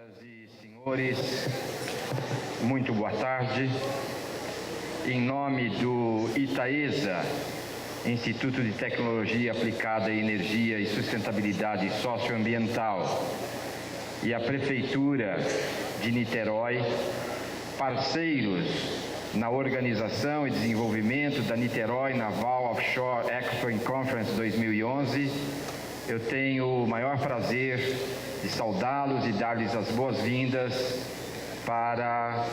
Senhoras e senhores, muito boa tarde. Em nome do ITAESA, Instituto de Tecnologia Aplicada em Energia e Sustentabilidade Socioambiental, e a Prefeitura de Niterói, parceiros na organização e desenvolvimento da Niterói Naval Offshore Expo and Conference 2011, eu tenho o maior prazer de saudá-los e dar-lhes as boas-vindas para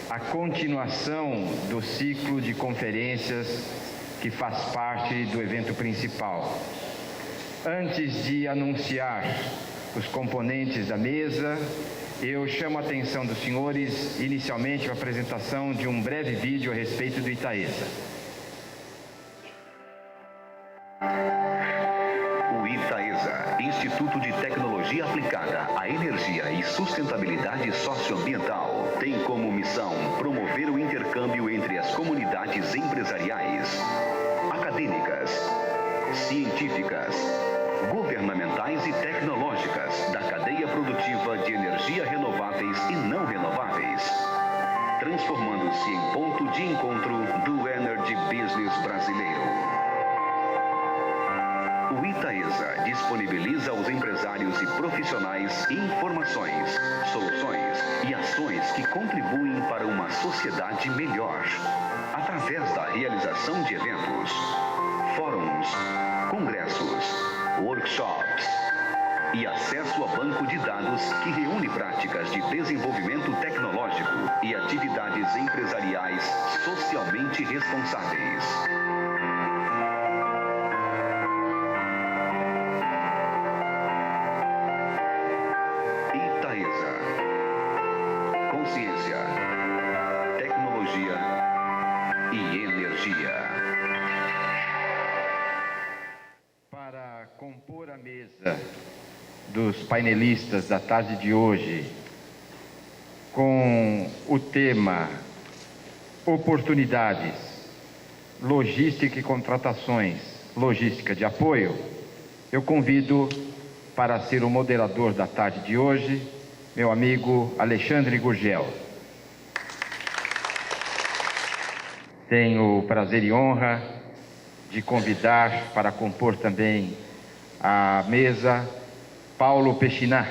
a continuação do ciclo de conferências que faz parte do evento principal. Antes de anunciar os componentes da mesa, eu chamo a atenção dos senhores, inicialmente, para a apresentação de um breve vídeo a respeito do ITAESA. O ITAESA, Instituto de Tecnologia Aplicada à Energia e Sustentabilidade Socioambiental, tem como missão promover o intercâmbio entre as comunidades empresariais, acadêmicas, científicas, governamentais e tecnológicas da cadeia produtiva de energia renováveis e não renováveis, transformando-se em ponto de encontro do Energy Business brasileiro. O ITAESA disponibiliza aos empresários e profissionais informações, soluções e ações que contribuem para uma sociedade melhor, através da realização de eventos, fóruns, congressos, workshops e acesso a banco de dados que reúne práticas de desenvolvimento tecnológico e atividades empresariais socialmente responsáveis. ITAESA. Consciência, tecnologia e energia. Para compor a mesa dos painelistas da tarde de hoje, com o tema Oportunidades, Logística e Contratações, Logística de Apoio, eu convido para ser o moderador da tarde de hoje, meu amigo Alexandre Gurgel. Tenho o prazer e honra de convidar para compor também a mesa Paulo Pechinat.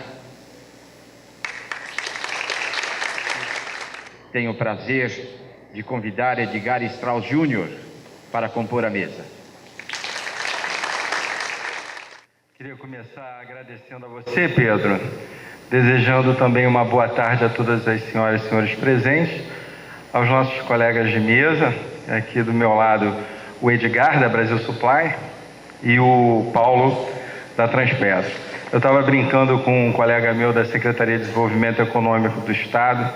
Tenho o prazer de convidar Edgar Strauss Júnior para compor a mesa. Queria começar agradecendo a você, Pedro, desejando também uma boa tarde a todas as senhoras e senhores presentes, aos nossos colegas de mesa, aqui do meu lado o Edgar, da Brasil Supply, e o Paulo, da Transpetro. Eu estava brincando com um colega meu da Secretaria de Desenvolvimento Econômico do Estado,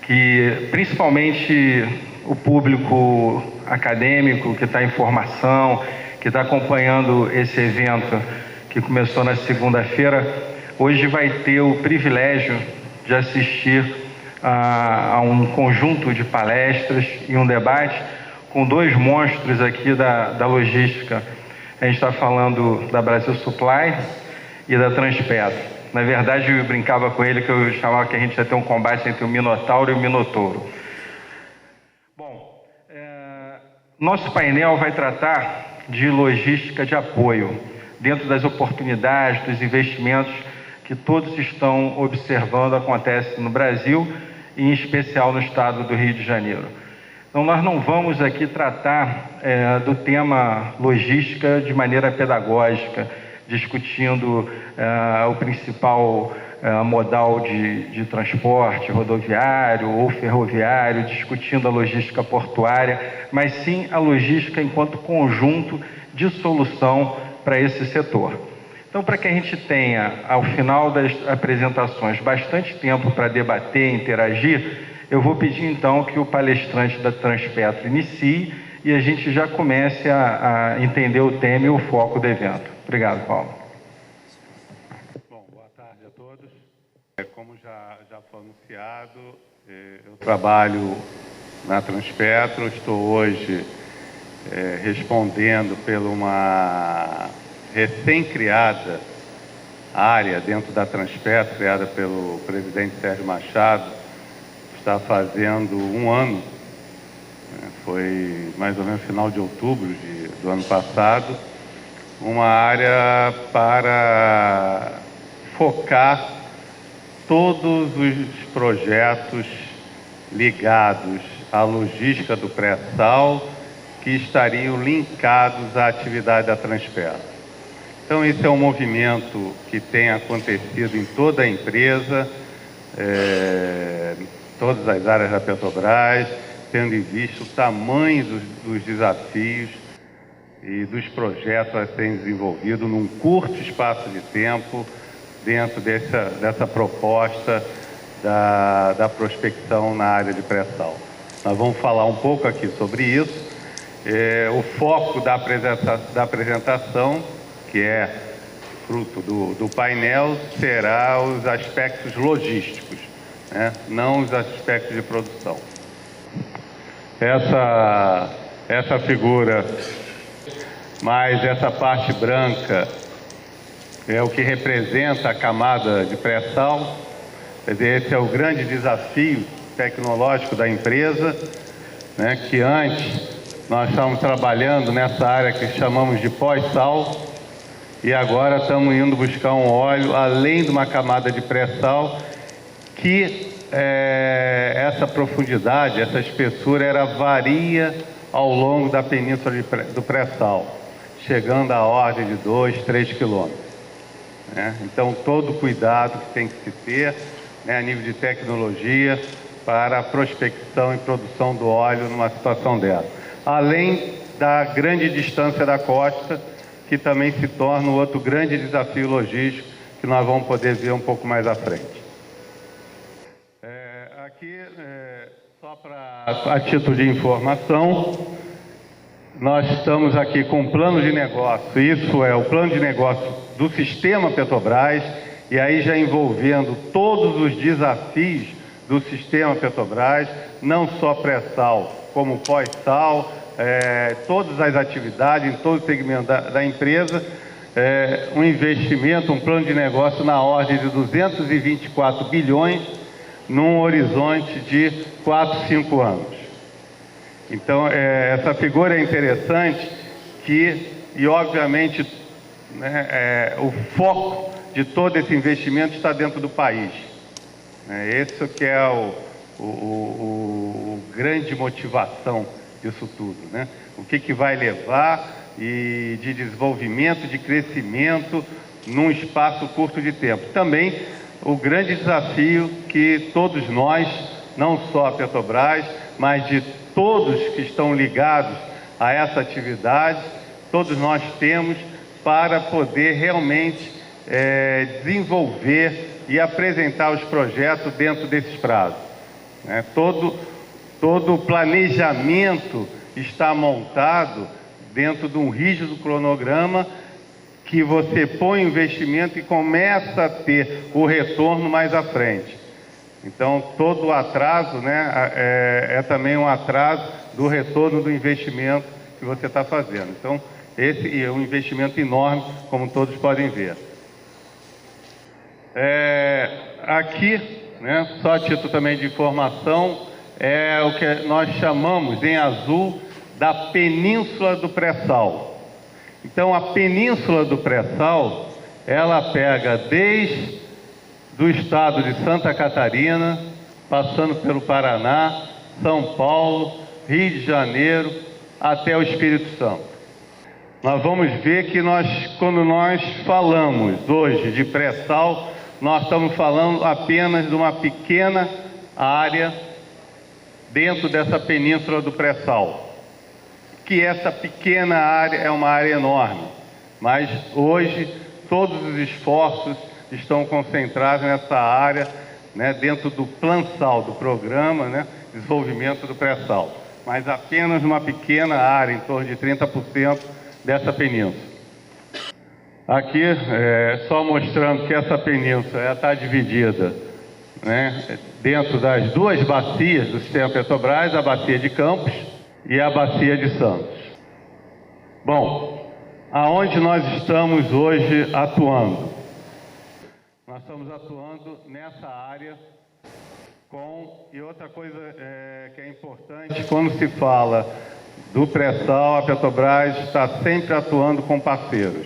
que principalmente o público acadêmico que está em formação, que está acompanhando esse evento que começou na segunda-feira, hoje vai ter o privilégio de assistir a um conjunto de palestras e um debate com dois monstros aqui da logística. A gente está falando da Brasil Supply e da Transpetro. Na verdade, eu brincava com ele que eu chamava que a gente ia ter um combate entre o Minotauro e o Minotouro. Bom, nosso painel vai tratar de logística de apoio, dentro das oportunidades, dos investimentos que todos estão observando acontece no Brasil e em especial no estado do Rio de Janeiro. Então, nós não vamos aqui tratar do tema logística de maneira pedagógica, discutindo o principal modal de transporte rodoviário ou ferroviário, discutindo a logística portuária, mas sim a logística enquanto conjunto de solução para esse setor. Então, para que a gente tenha, ao final das apresentações, bastante tempo para debater e interagir, eu vou pedir, então, que o palestrante da Transpetro inicie e a gente já comece a entender o tema e o foco do evento. Obrigado, Paulo. Bom, boa tarde a todos. Como já foi anunciado, eu trabalho na Transpetro, estou hoje respondendo por uma recém-criada área dentro da Transpetro, criada pelo presidente Sérgio Machado, está fazendo 1 ano, né? Foi mais ou menos final de outubro do ano passado, uma área para focar todos os projetos ligados à logística do pré-sal que estariam linkados à atividade da Transpetro. Então, esse é um movimento que tem acontecido em toda a empresa, todas as áreas da Petrobras, tendo em vista o tamanho dos desafios e dos projetos a serem desenvolvidos num curto espaço de tempo dentro dessa proposta da prospecção na área de pré-sal. Nós vamos falar um pouco aqui sobre isso. O foco da apresentação, que é fruto do painel, será os aspectos logísticos, né? Não os aspectos de produção. Essa figura, mais essa parte branca, é o que representa a camada de pré-sal. Quer dizer, esse é o grande desafio tecnológico da empresa, né? Que antes nós estamos trabalhando nessa área que chamamos de pós-sal, e agora estamos indo buscar um óleo além de uma camada de pré-sal, que essa profundidade, essa espessura varia ao longo da península do pré-sal, chegando à ordem de 2, 3 quilômetros. Né? Então, todo o cuidado que tem que se ter, né, a nível de tecnologia para a prospecção e produção do óleo numa situação dessa. Além da grande distância da costa, que também se torna um outro grande desafio logístico que nós vamos poder ver um pouco mais à frente. Aqui, só a título de informação, nós estamos aqui com um plano de negócio. Isso é o plano de negócio do sistema Petrobras, e aí já envolvendo todos os desafios do sistema Petrobras, não só pré-sal, como pós-sal, todas as atividades, em todo o segmento da empresa, um investimento, um plano de negócio na ordem de 224 bilhões, num horizonte de 4, 5 anos. Então, essa figura é interessante e obviamente, né, o foco de todo esse investimento está dentro do país. Esse que é o grande motivação disso tudo, né? O que vai levar de desenvolvimento, de crescimento num espaço curto de tempo. Também o grande desafio que todos nós, não só a Petrobras, mas de todos que estão ligados a essa atividade, todos nós temos para poder realmente desenvolver e apresentar os projetos dentro desses prazos. Todo o planejamento está montado dentro de um rígido cronograma que você põe o investimento e começa a ter o retorno mais à frente. Então, todo o atraso, né, é também um atraso do retorno do investimento que você está fazendo. Então, esse é um investimento enorme, como todos podem ver. Aqui, né, só a título também de informação, é o que nós chamamos em azul da Península do Pré-Sal. Então, a Península do Pré-Sal, ela pega desde do estado de Santa Catarina, passando pelo Paraná, São Paulo, Rio de Janeiro, até o Espírito Santo. Nós vamos ver que quando nós falamos hoje de pré-sal, nós estamos falando apenas de uma pequena área dentro dessa península do pré-sal. Que essa pequena área é uma área enorme, mas hoje todos os esforços estão concentrados nessa área, né, dentro do Plansal, do programa, né, de desenvolvimento do pré-sal, mas apenas uma pequena área, em torno de 30% dessa península. Aqui, só mostrando que essa península está dividida, né, dentro das duas bacias do sistema Petrobras, a bacia de Campos e a bacia de Santos. Bom, aonde nós estamos hoje atuando? atuando nessa área e outra coisa que é importante, quando se fala do pré-sal, a Petrobras está sempre atuando com parceiros,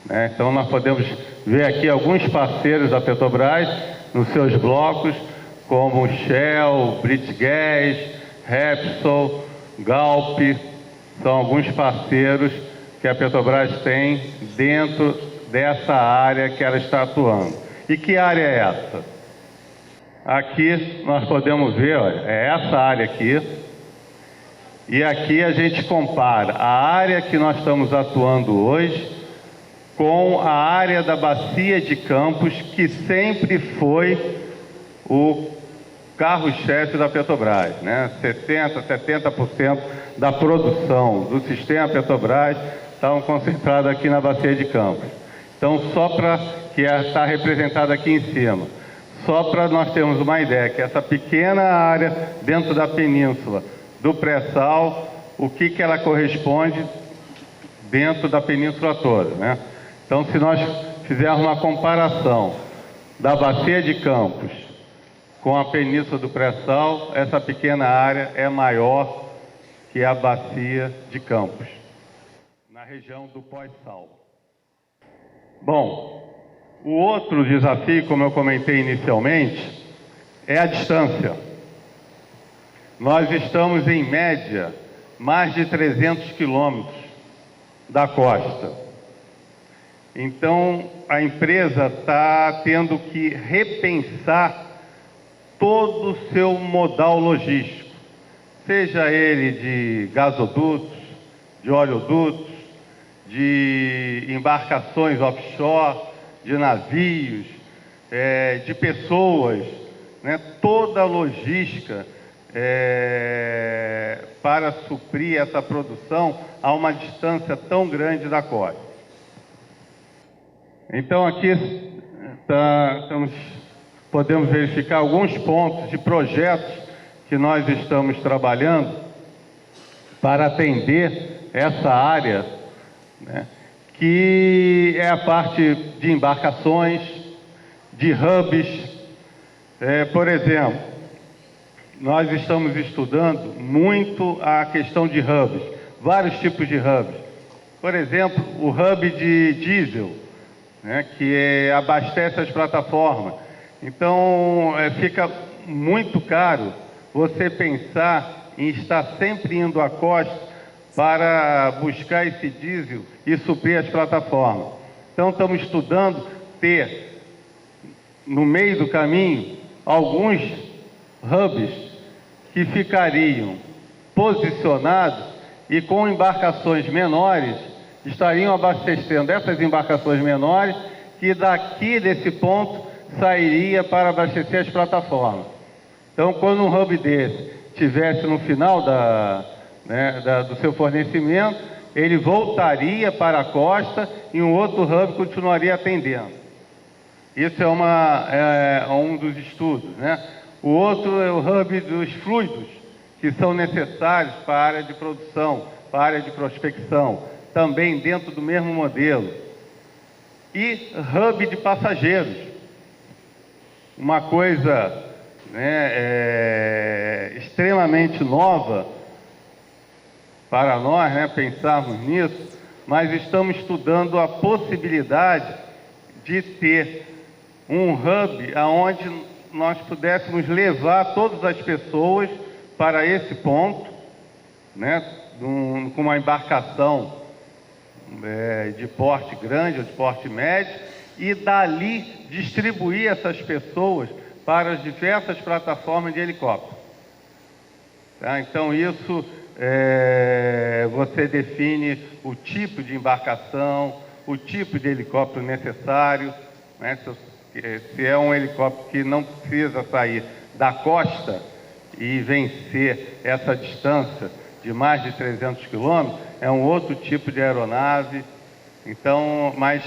né? Então nós podemos ver aqui alguns parceiros da Petrobras nos seus blocos, como Shell, British Gas, Repsol, Galp, são alguns parceiros que a Petrobras tem dentro dessa área que ela está atuando. E que área é essa? Aqui nós podemos ver, olha, é essa área aqui, e aqui a gente compara a área que nós estamos atuando hoje com a área da Bacia de Campos, que sempre foi o carro-chefe da Petrobras, né? 60%, 70% da produção do sistema Petrobras estavam concentrados aqui na Bacia de Campos. Então, só para que está representado aqui em cima, só para nós termos uma ideia, que essa pequena área dentro da península do pré-sal, o que ela corresponde dentro da península toda, né? Então, se nós fizermos uma comparação da Bacia de Campos com a península do pré-sal, essa pequena área é maior que a Bacia de Campos, na região do pós-sal. Bom, o outro desafio, como eu comentei inicialmente, é a distância. Nós estamos, em média, mais de 300 quilômetros da costa. Então, a empresa está tendo que repensar todo o seu modal logístico, seja ele de gasodutos, de oleodutos, de embarcações offshore, de navios, de pessoas, né? Toda a logística para suprir essa produção a uma distância tão grande da costa. Então aqui podemos verificar alguns pontos de projetos que nós estamos trabalhando para atender essa área, né, que é a parte de embarcações, de hubs. Por exemplo, nós estamos estudando muito a questão de hubs, vários tipos de hubs. Por exemplo, o hub de diesel, né, que abastece as plataformas. Então, fica muito caro você pensar em estar sempre indo à costa para buscar esse diesel e suprir as plataformas. Então, estamos estudando ter, no meio do caminho, alguns hubs que ficariam posicionados e com embarcações menores estariam abastecendo essas embarcações menores que daqui desse ponto sairia para abastecer as plataformas. Então, quando um hub desse estivesse no final do seu fornecimento, ele voltaria para a costa e um outro hub continuaria atendendo. Isso é um dos estudos, né? O outro é o hub dos fluidos, que são necessários para a área de produção, para a área de prospecção, também dentro do mesmo modelo. E hub de passageiros. Uma coisa, né, extremamente nova para nós, né, pensarmos nisso, mas estamos estudando a possibilidade de ter um hub onde nós pudéssemos levar todas as pessoas para esse ponto, né, com uma embarcação de porte grande ou de porte médio, e dali distribuir essas pessoas para as diversas plataformas de helicóptero. Tá? Então, isso você define o tipo de embarcação, o tipo de helicóptero necessário, né? Se é um helicóptero que não precisa sair da costa e vencer essa distância de mais de 300 quilômetros, é um outro tipo de aeronave. Então, mas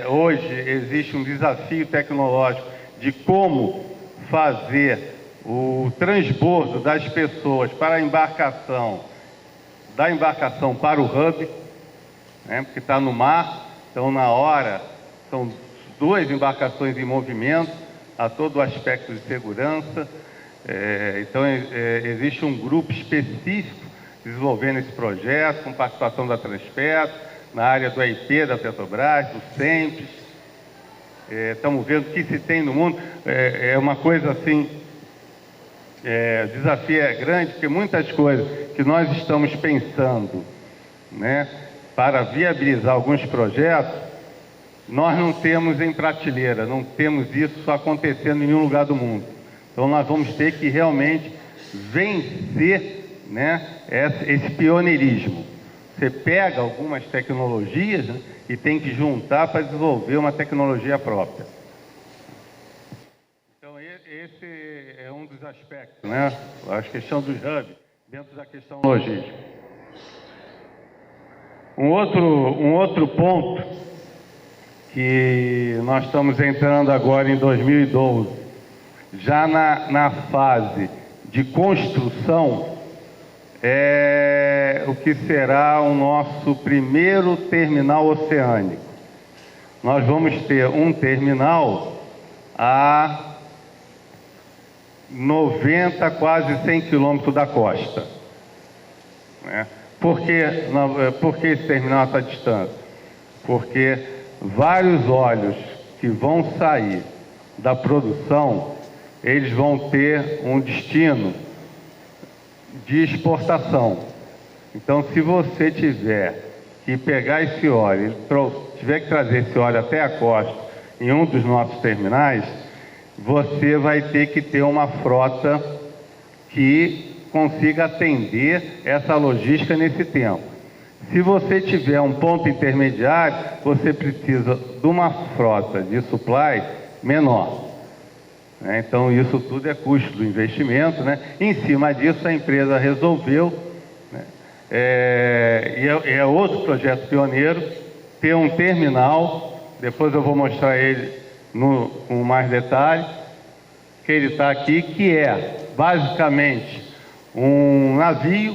hoje existe um desafio tecnológico de como fazer o transbordo das pessoas para a embarcação, da embarcação para o hub, né, porque está no mar, então na hora 2 embarcações em movimento, a todo o aspecto de segurança. Então, existe um grupo específico desenvolvendo esse projeto, com participação da Transpetro, na área do EIP da Petrobras, do SEMPES. Estamos vendo o que se tem no mundo. É uma coisa assim, o desafio é grande, porque muitas coisas que nós estamos pensando, né, para viabilizar alguns projetos, nós não temos em prateleira, não temos isso acontecendo em nenhum lugar do mundo. Então, nós vamos ter que realmente vencer, né, esse pioneirismo. Você pega algumas tecnologias, né, e tem que juntar para desenvolver uma tecnologia própria. Então, esse é um dos aspectos, né, a questão dos hubs, dentro da questão logística. Um outro ponto que nós estamos entrando agora em 2012, já na fase de construção, é o que será o nosso primeiro terminal oceânico. Nós vamos ter um terminal a 90, quase 100 quilômetros da costa, né? Por que esse terminal a essa distância? Porque vários óleos que vão sair da produção, eles vão ter um destino de exportação. Então, se você tiver que pegar esse óleo, tiver que trazer esse óleo até a costa, em um dos nossos terminais, você vai ter que ter uma frota que consiga atender essa logística nesse tempo. Se você tiver um ponto intermediário, você precisa de uma frota de supply menor. Então, isso tudo é custo do investimento, né? Em cima disso, a empresa resolveu, né, e é outro projeto pioneiro, ter um terminal, depois eu vou mostrar ele com mais detalhe, que ele está aqui, que é basicamente um navio,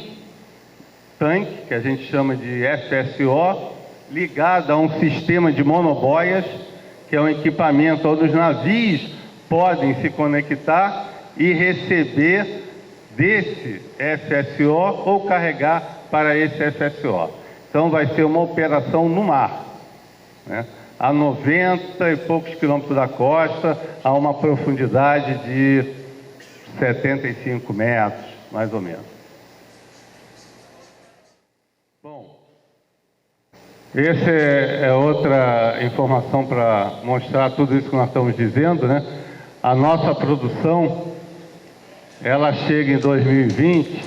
tanque, que a gente chama de FSO, ligado a um sistema de monoboias, que é um equipamento onde os navios podem se conectar e receber desse FSO ou carregar para esse FSO. Então, vai ser uma operação no mar, né, a 90 e poucos quilômetros da costa, a uma profundidade de 75 metros, mais ou menos. Bom, essa é outra informação para mostrar tudo isso que nós estamos dizendo, né? A nossa produção, ela chega em 2020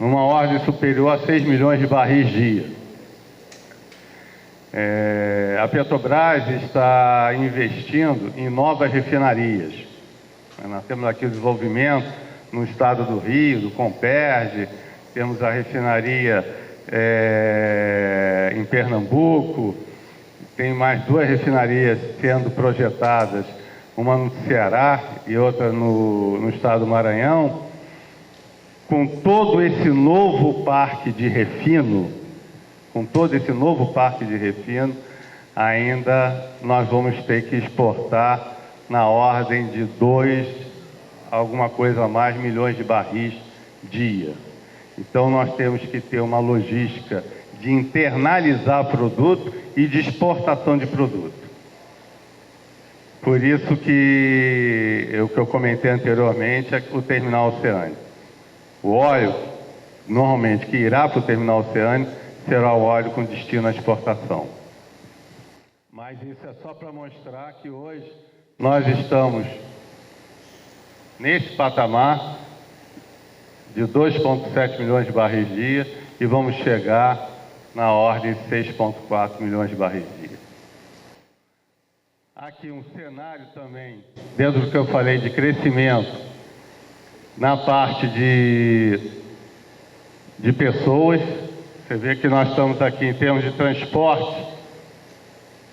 numa ordem superior a 6 milhões de barris dia. A Petrobras está investindo em novas refinarias. Nós temos aqui o desenvolvimento no estado do Rio, do Comperj, temos a refinaria em Pernambuco, tem mais 2 refinarias sendo projetadas, uma no Ceará e outra no estado do Maranhão. Com todo esse novo parque de refino, ainda nós vamos ter que exportar na ordem de 2, alguma coisa a mais, milhões de barris dia. Então, nós temos que ter uma logística de internalizar produto e de exportação de produto. Por isso que o que eu comentei anteriormente é o terminal oceânico. O óleo, normalmente, que irá para o terminal oceânico, será o óleo com destino à exportação. Mas isso é só para mostrar que hoje nós estamos nesse patamar de 2,7 milhões de barris dia e vamos chegar na ordem de 6,4 milhões de barris dia. Aqui um cenário também, dentro do que eu falei de crescimento, na parte de pessoas. Você vê que nós estamos aqui em termos de transporte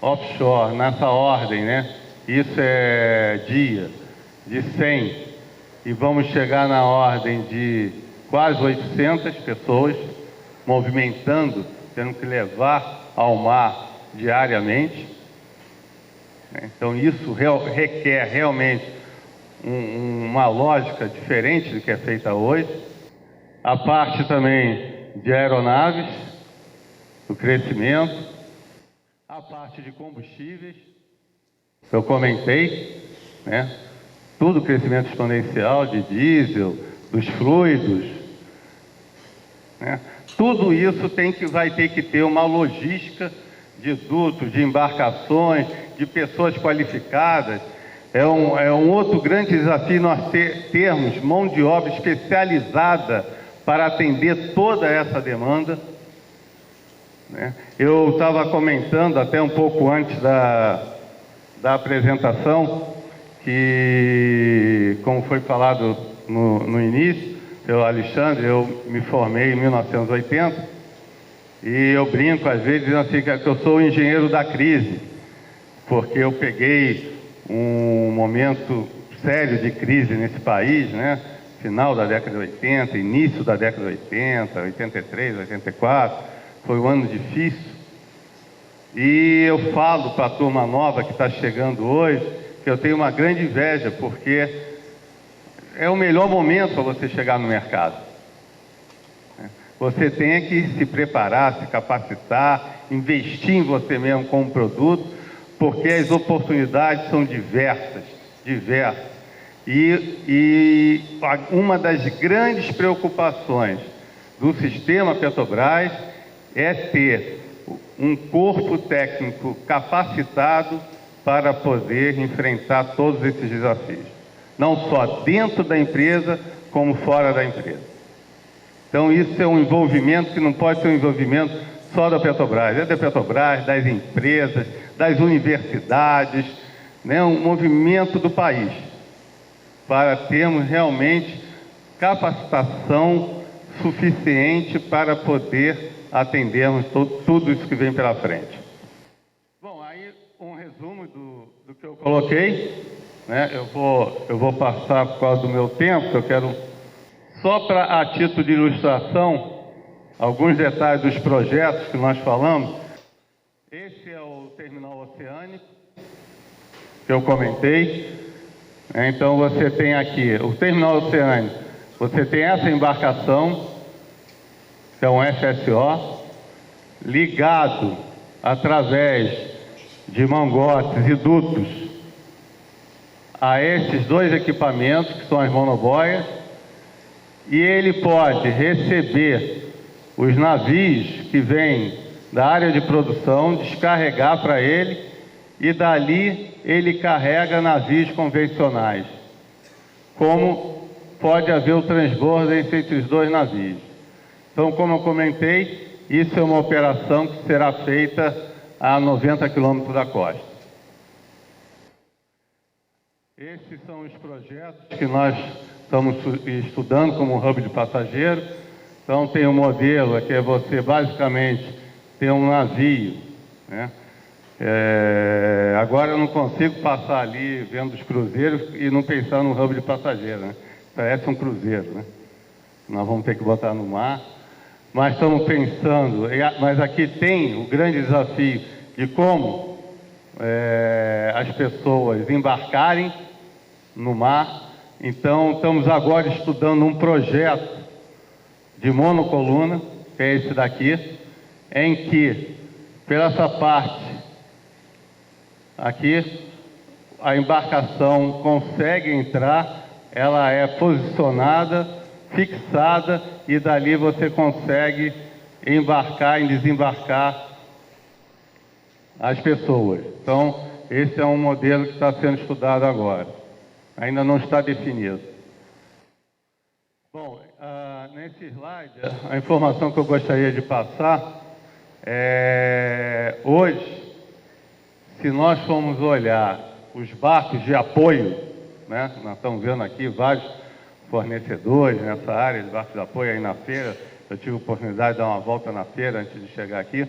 offshore, nessa ordem, né? Isso é dia, de 100, e vamos chegar na ordem de quase 800 pessoas movimentando, tendo que levar ao mar diariamente. Então, isso requer realmente uma lógica diferente do que é feita hoje. A parte também de aeronaves, do crescimento, a parte de combustíveis, eu comentei, né? Tudo crescimento exponencial de diesel, dos fluidos, né? Tudo isso vai ter que ter uma logística de dutos, de embarcações, de pessoas qualificadas. É um outro grande desafio nós termos mão de obra especializada para atender toda essa demanda, né? Eu estava comentando até um pouco antes da apresentação que, como foi falado no início, eu, Alexandre, eu me formei em 1980 e eu brinco às vezes dizendo assim, que eu sou o engenheiro da crise, porque eu peguei um momento sério de crise nesse país, né? Final da década de 80, início da década de 80, 83, 84, foi um ano difícil. E eu falo para a turma nova que está chegando hoje, que eu tenho uma grande inveja, porque é o melhor momento para você chegar no mercado. Você tem que se preparar, se capacitar, investir em você mesmo como produto, porque as oportunidades são diversas. E uma das grandes preocupações do sistema Petrobras é ter um corpo técnico capacitado para poder enfrentar todos esses desafios, não só dentro da empresa, como fora da empresa. Então, isso é um envolvimento que não pode ser um envolvimento só da Petrobras, é da Petrobras, das empresas, das universidades, né? Um movimento do país, para termos realmente capacitação suficiente para poder atendermos tudo isso que vem pela frente. Bom, aí um resumo do que eu coloquei, né? Eu vou passar por causa do meu tempo, eu quero só a título de ilustração, alguns detalhes dos projetos que nós falamos. Esse é o terminal oceânico, que eu comentei. Então, você tem aqui o terminal oceânico, você tem essa embarcação, que é um FSO, ligado através de mangotes e dutos a esses dois equipamentos, que são as monoboias, e ele pode receber os navios que vêm da área de produção, descarregar para ele, e dali ele carrega navios convencionais. Como pode haver o transbordo entre os dois navios. Então, como eu comentei, isso é uma operação que será feita a 90 quilômetros da costa. Esses são os projetos que nós estamos estudando como hub de passageiro. Então, tem um modelo que é você basicamente ter um navio, né? Agora eu não consigo passar ali vendo os cruzeiros e não pensar no hub de passageiro, né? Parece um cruzeiro, né? Nós vamos ter que botar no mar. Mas estamos pensando, mas aqui tem o grande desafio de como as pessoas embarcarem no mar. Então, estamos agora estudando um projeto de monocoluna, que é esse daqui, em que, pela essa parte aqui, a embarcação consegue entrar, ela é posicionada, fixada, e dali você consegue embarcar e desembarcar as pessoas. Então, esse é um modelo que está sendo estudado agora. Ainda não está definido. Bom, nesse slide, a informação que eu gostaria de passar é, hoje, se nós formos olhar os barcos de apoio, né? Nós estamos vendo aqui vários fornecedores nessa área de barcos de apoio aí na feira. Eu tive a oportunidade de dar uma volta na feira antes de chegar aqui.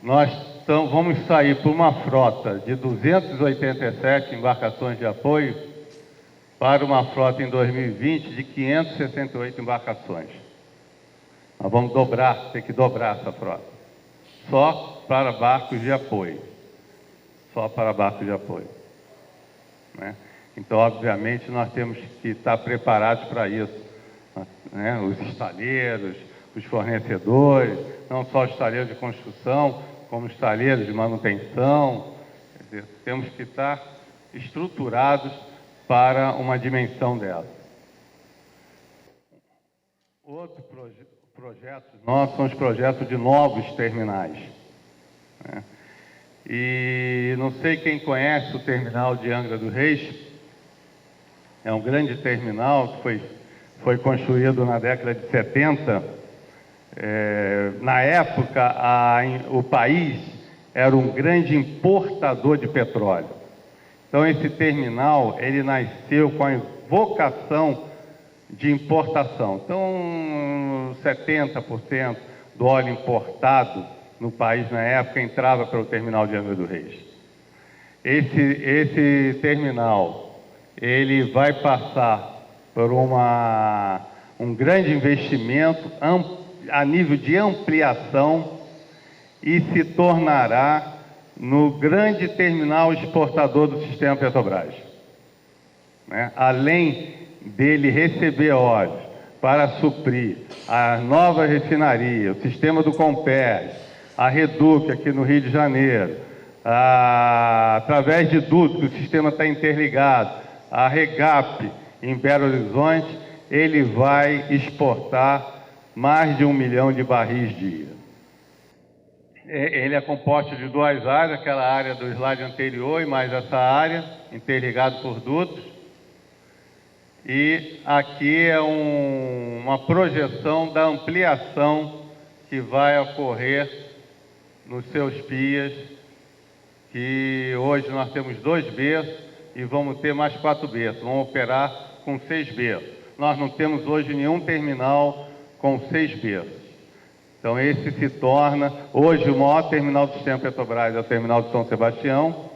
Nós vamos sair por uma frota de 287 embarcações de apoio para uma frota em 2020 de 568 embarcações. Nós vamos ter que dobrar essa frota, só para barcos de apoio. só para barco de apoio, né? Então, obviamente, nós temos que estar preparados para isso, né? Os estaleiros, os fornecedores, não só os estaleiros de construção, como os estaleiros de manutenção. Quer dizer, temos que estar estruturados para uma dimensão dessa. Outro projeto nosso são os projetos de novos terminais, né? E não sei quem conhece o terminal de Angra dos Reis. É um grande terminal que foi construído na década de 70. Na época, o país era um grande importador de petróleo. Então, esse terminal, ele nasceu com a vocação de importação. Então, 70% do óleo importado no país na época entrava pelo terminal de Angra dos Reis. Esse terminal, ele vai passar por um grande investimento a nível de ampliação e se tornará no grande terminal exportador do sistema Petrobras, né? Além dele receber óleo para suprir a nova refinaria, o sistema do Compés, a Reduc aqui no Rio de Janeiro, através de dutos, que o sistema está interligado, a Regap em Belo Horizonte, ele vai exportar mais de 1 milhão de barris dia. Ele é composto de duas áreas, aquela área do slide anterior e mais essa área, interligado por dutos. E aqui é uma projeção da ampliação que vai ocorrer nos seus pias, que hoje nós temos 2 berços e vamos ter mais 4 berços, vamos operar com 6 berços. Nós não temos hoje nenhum terminal com 6 berços. Então esse se torna, hoje o maior terminal do sistema Petrobras é o terminal de São Sebastião.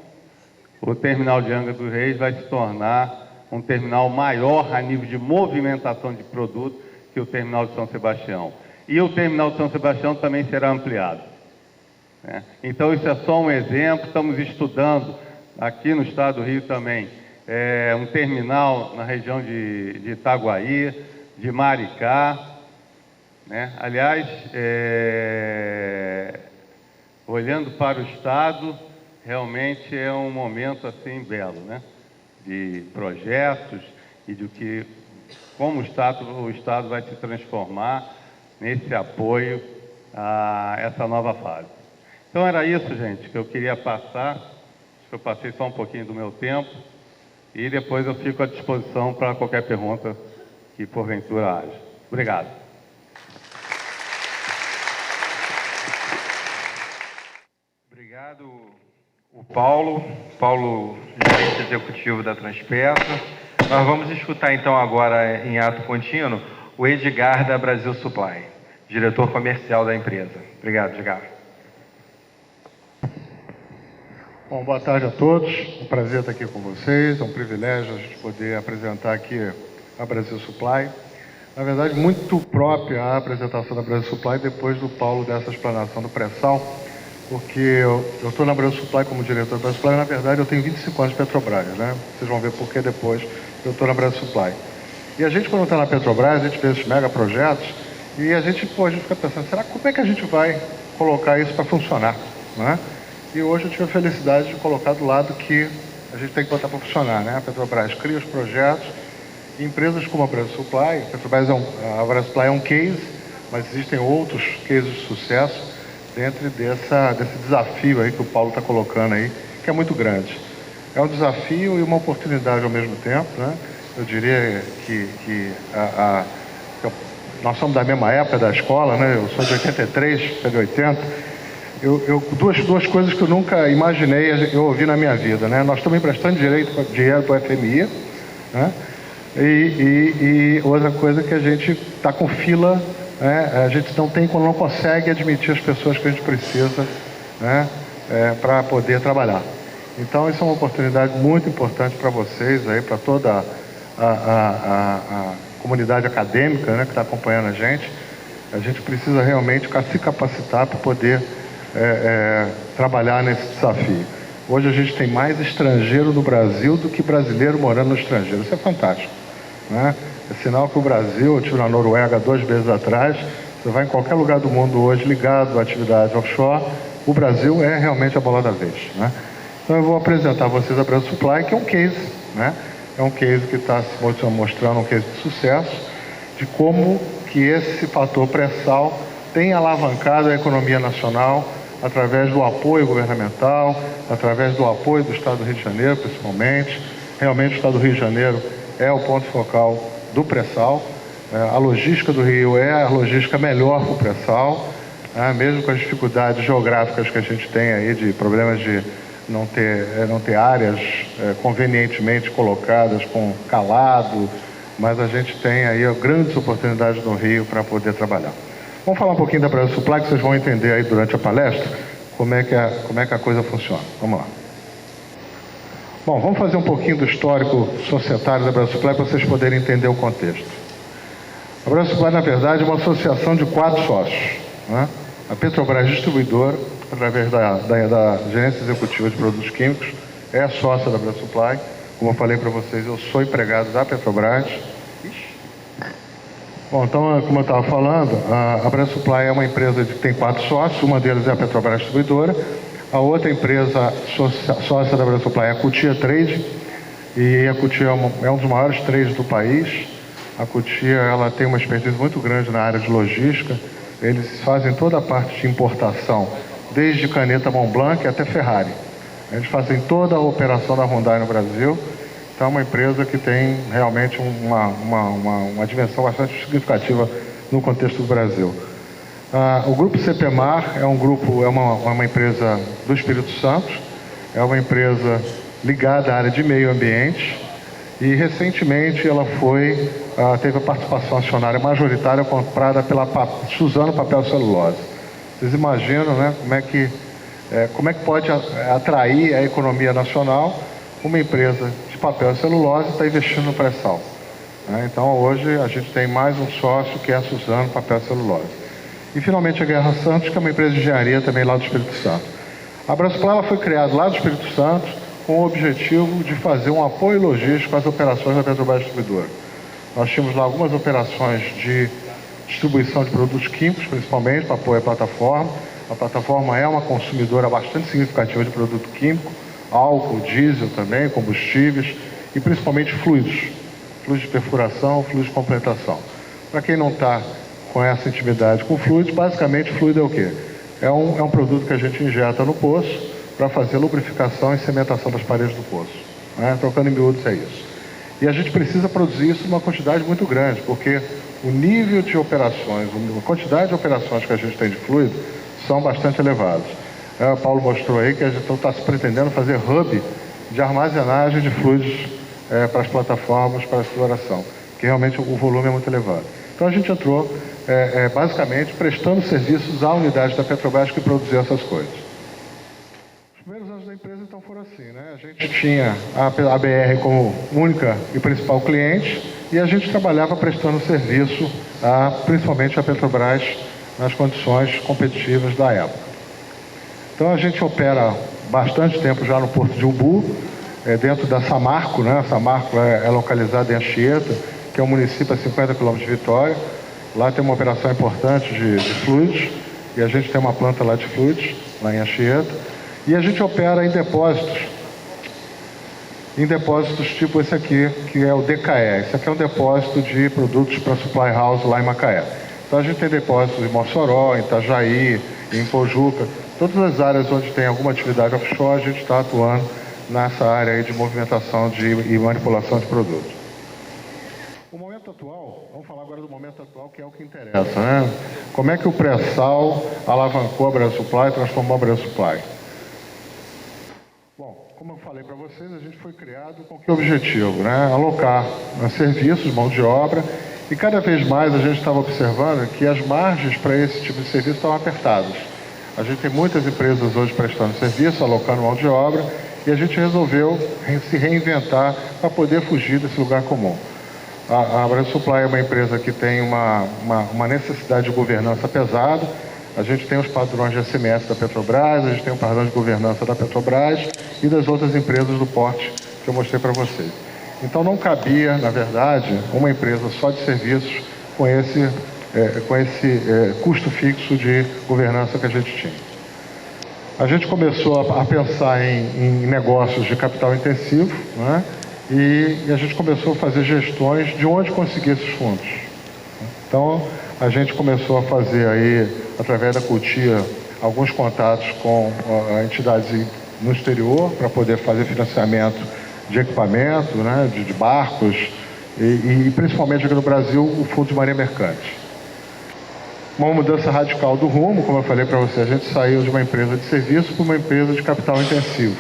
O terminal de Angra dos Reis vai se tornar um terminal maior a nível de movimentação de produto que o terminal de São Sebastião. E o terminal de São Sebastião também será ampliado. Então, isso é só um exemplo. Estamos estudando aqui no estado do Rio também um terminal na região de Itaguaí, de Maricá, né? Aliás, olhando para o estado, realmente é um momento assim belo, né? De projetos e de como o estado vai se transformar nesse apoio a essa nova fase. Então era isso, gente, que eu queria passar. Acho que eu passei só um pouquinho do meu tempo e depois eu fico à disposição para qualquer pergunta que porventura haja. Obrigado. Obrigado, o Paulo, gerente executivo da Transpetro. Nós vamos escutar então agora em ato contínuo o Edgar da Brasil Supply, diretor comercial da empresa. Obrigado, Edgar. Bom, boa tarde a todos. Um prazer estar aqui com vocês. É um privilégio a gente poder apresentar aqui a Brasil Supply. Na verdade, muito própria a apresentação da Brasil Supply depois do Paulo dessa explanação do pré-sal, porque eu estou na Brasil Supply como diretor da Brasil Supply. Na verdade, eu tenho 25 anos de Petrobras, né? Vocês vão ver por que depois eu estou na Brasil Supply. E a gente, quando está na Petrobras, a gente vê esses mega projetos e a gente fica pensando, como é que a gente vai colocar isso para funcionar, né? E hoje eu tive a felicidade de colocar do lado que a gente tem que botar para funcionar, né? A Petrobras cria os projetos, e empresas como a Brasil Supply, a Brasil Supply é um case, mas existem outros cases de sucesso dentro desse desafio aí que o Paulo está colocando aí, que é muito grande. É um desafio e uma oportunidade ao mesmo tempo, né? Eu diria que nós somos da mesma época da escola, né? Eu sou de 83, você é de 80. Duas coisas que eu nunca imaginei eu ouvi na minha vida, né? Nós estamos emprestando dinheiro para o FMI, né? E outra coisa que a gente está com fila, né? A gente não consegue admitir as pessoas que a gente precisa, né? Para poder trabalhar. Então, isso é uma oportunidade muito importante para vocês, para toda a comunidade acadêmica, né, que está acompanhando a gente. A gente precisa realmente se capacitar para poder trabalhar nesse desafio. Hoje a gente tem mais estrangeiro no Brasil do que brasileiro morando no estrangeiro. Isso é fantástico, né? É sinal que o Brasil, eu estive na Noruega 2 meses atrás, você vai em qualquer lugar do mundo hoje ligado à atividade offshore, o Brasil é realmente a bola da vez, né? Então eu vou apresentar a vocês a Brasil Supply, que é um case, né? É um case que está se mostrando um case de sucesso, de como que esse fator pré-sal tem alavancado a economia nacional através do apoio governamental, através do apoio do Estado do Rio de Janeiro, principalmente. Realmente o Estado do Rio de Janeiro é o ponto focal do pré-sal. A logística do Rio é a logística melhor para o pré-sal, mesmo com as dificuldades geográficas que a gente tem aí, de problemas de não ter áreas convenientemente colocadas com calado, mas a gente tem aí grandes oportunidades no Rio para poder trabalhar. Vamos falar um pouquinho da Brasil Supply, que vocês vão entender aí durante a palestra como é que a coisa funciona. Vamos lá. Bom, vamos fazer um pouquinho do histórico societário da Brasil Supply para vocês poderem entender o contexto. A Brasil Supply, na verdade, é uma associação de 4 sócios, né? A Petrobras Distribuidora, através da Gerência Executiva de Produtos Químicos, é sócia da Brasil Supply. Como eu falei para vocês, eu sou empregado da Petrobras. Bom, então, como eu estava falando, a Brasil Supply é uma empresa que tem 4 sócios, uma deles é a Petrobras Distribuidora, a outra empresa sócia da Brasil Supply é a Cutia Trade, e a Cutia é um dos maiores trades do país. A Cutia, ela tem uma expertise muito grande na área de logística, eles fazem toda a parte de importação, desde caneta Montblanc até Ferrari. Eles fazem toda a operação da Hyundai no Brasil. Então é uma empresa que tem realmente uma dimensão bastante significativa no contexto do Brasil. O Grupo CPMAR é uma empresa do Espírito Santo, é uma empresa ligada à área de meio ambiente e recentemente ela teve a participação acionária majoritária comprada pela Suzano Papel e Celulose. Vocês imaginam, né, como é que pode atrair a economia nacional uma empresa de papel e celulose está investindo no pré-sal, né? Então hoje a gente tem mais um sócio que é a Suzano Papel e Celulose. E finalmente a Guerra Santos, que é uma empresa de engenharia também lá do Espírito Santo. A Brasil Supply foi criada lá do Espírito Santo com o objetivo de fazer um apoio logístico às operações da Petrobras Distribuidora. Nós tínhamos lá algumas operações de distribuição de produtos químicos, principalmente para apoio à plataforma. A plataforma é uma consumidora bastante significativa de produto químico, álcool, diesel também, combustíveis e principalmente fluidos de perfuração, fluidos de completação. Para quem não está com essa intimidade com fluidos, basicamente fluido é o quê? É um produto que a gente injeta no poço para fazer lubrificação e cimentação das paredes do poço, né? Trocando em miúdos é isso. E a gente precisa produzir isso numa quantidade muito grande, porque o nível de operações, a quantidade de operações que a gente tem de fluido são bastante elevados. O Paulo mostrou aí que a gente está se pretendendo fazer hub de armazenagem de fluidos para as plataformas, para a exploração, que realmente o volume é muito elevado. Então a gente entrou basicamente prestando serviços à unidade da Petrobras que produziu essas coisas. Os primeiros anos da empresa então foram assim, né? A gente tinha a BR como única e principal cliente e a gente trabalhava prestando serviço principalmente à Petrobras nas condições competitivas da época. Então a gente opera bastante tempo já no Porto de Umbu, dentro da Samarco, né? A Samarco é localizada em Anchieta, que é um município a 50 km de Vitória. Lá tem uma operação importante de fluidos, e a gente tem uma planta lá de fluidos, lá em Anchieta. E a gente opera em depósitos tipo esse aqui, que é o DKE. Esse aqui é um depósito de produtos para supply house lá em Macaé. Então a gente tem depósitos em Mossoró, em Itajaí, em Pojuca. Todas as áreas onde tem alguma atividade offshore, a gente está atuando nessa área aí de movimentação e manipulação de produtos. O momento atual, vamos falar agora do momento atual, que é o que interessa, né? Como é que o pré-sal alavancou a Brasil Supply, transformou a Brasil Supply? Bom, como eu falei para vocês, a gente foi criado com que objetivo, né? Alocar serviços, mão de obra, e cada vez mais a gente estava observando que as margens para esse tipo de serviço estavam apertadas. A gente tem muitas empresas hoje prestando serviço, alocando mão de obra, e a gente resolveu se reinventar para poder fugir desse lugar comum. A Brasil Supply é uma empresa que tem uma necessidade de governança pesada. a gente tem os padrões de SMS da Petrobras, a gente tem o padrão de governança da Petrobras e das outras empresas do porte que eu mostrei para vocês. Então não cabia, na verdade, uma empresa só de serviços com esse custo fixo de governança que a gente tinha. A gente começou a pensar em negócios de capital intensivo, né? E a gente começou a fazer gestões de onde conseguir esses fundos. Então, a gente começou a fazer aí, através da Cotia, alguns contatos com entidades no exterior para poder fazer financiamento de equipamento, né, de barcos e principalmente aqui no Brasil, o Fundo de Marinha Mercante. Uma mudança radical do rumo, como eu falei para você, a gente saiu de uma empresa de serviço para uma empresa de capital intensivo.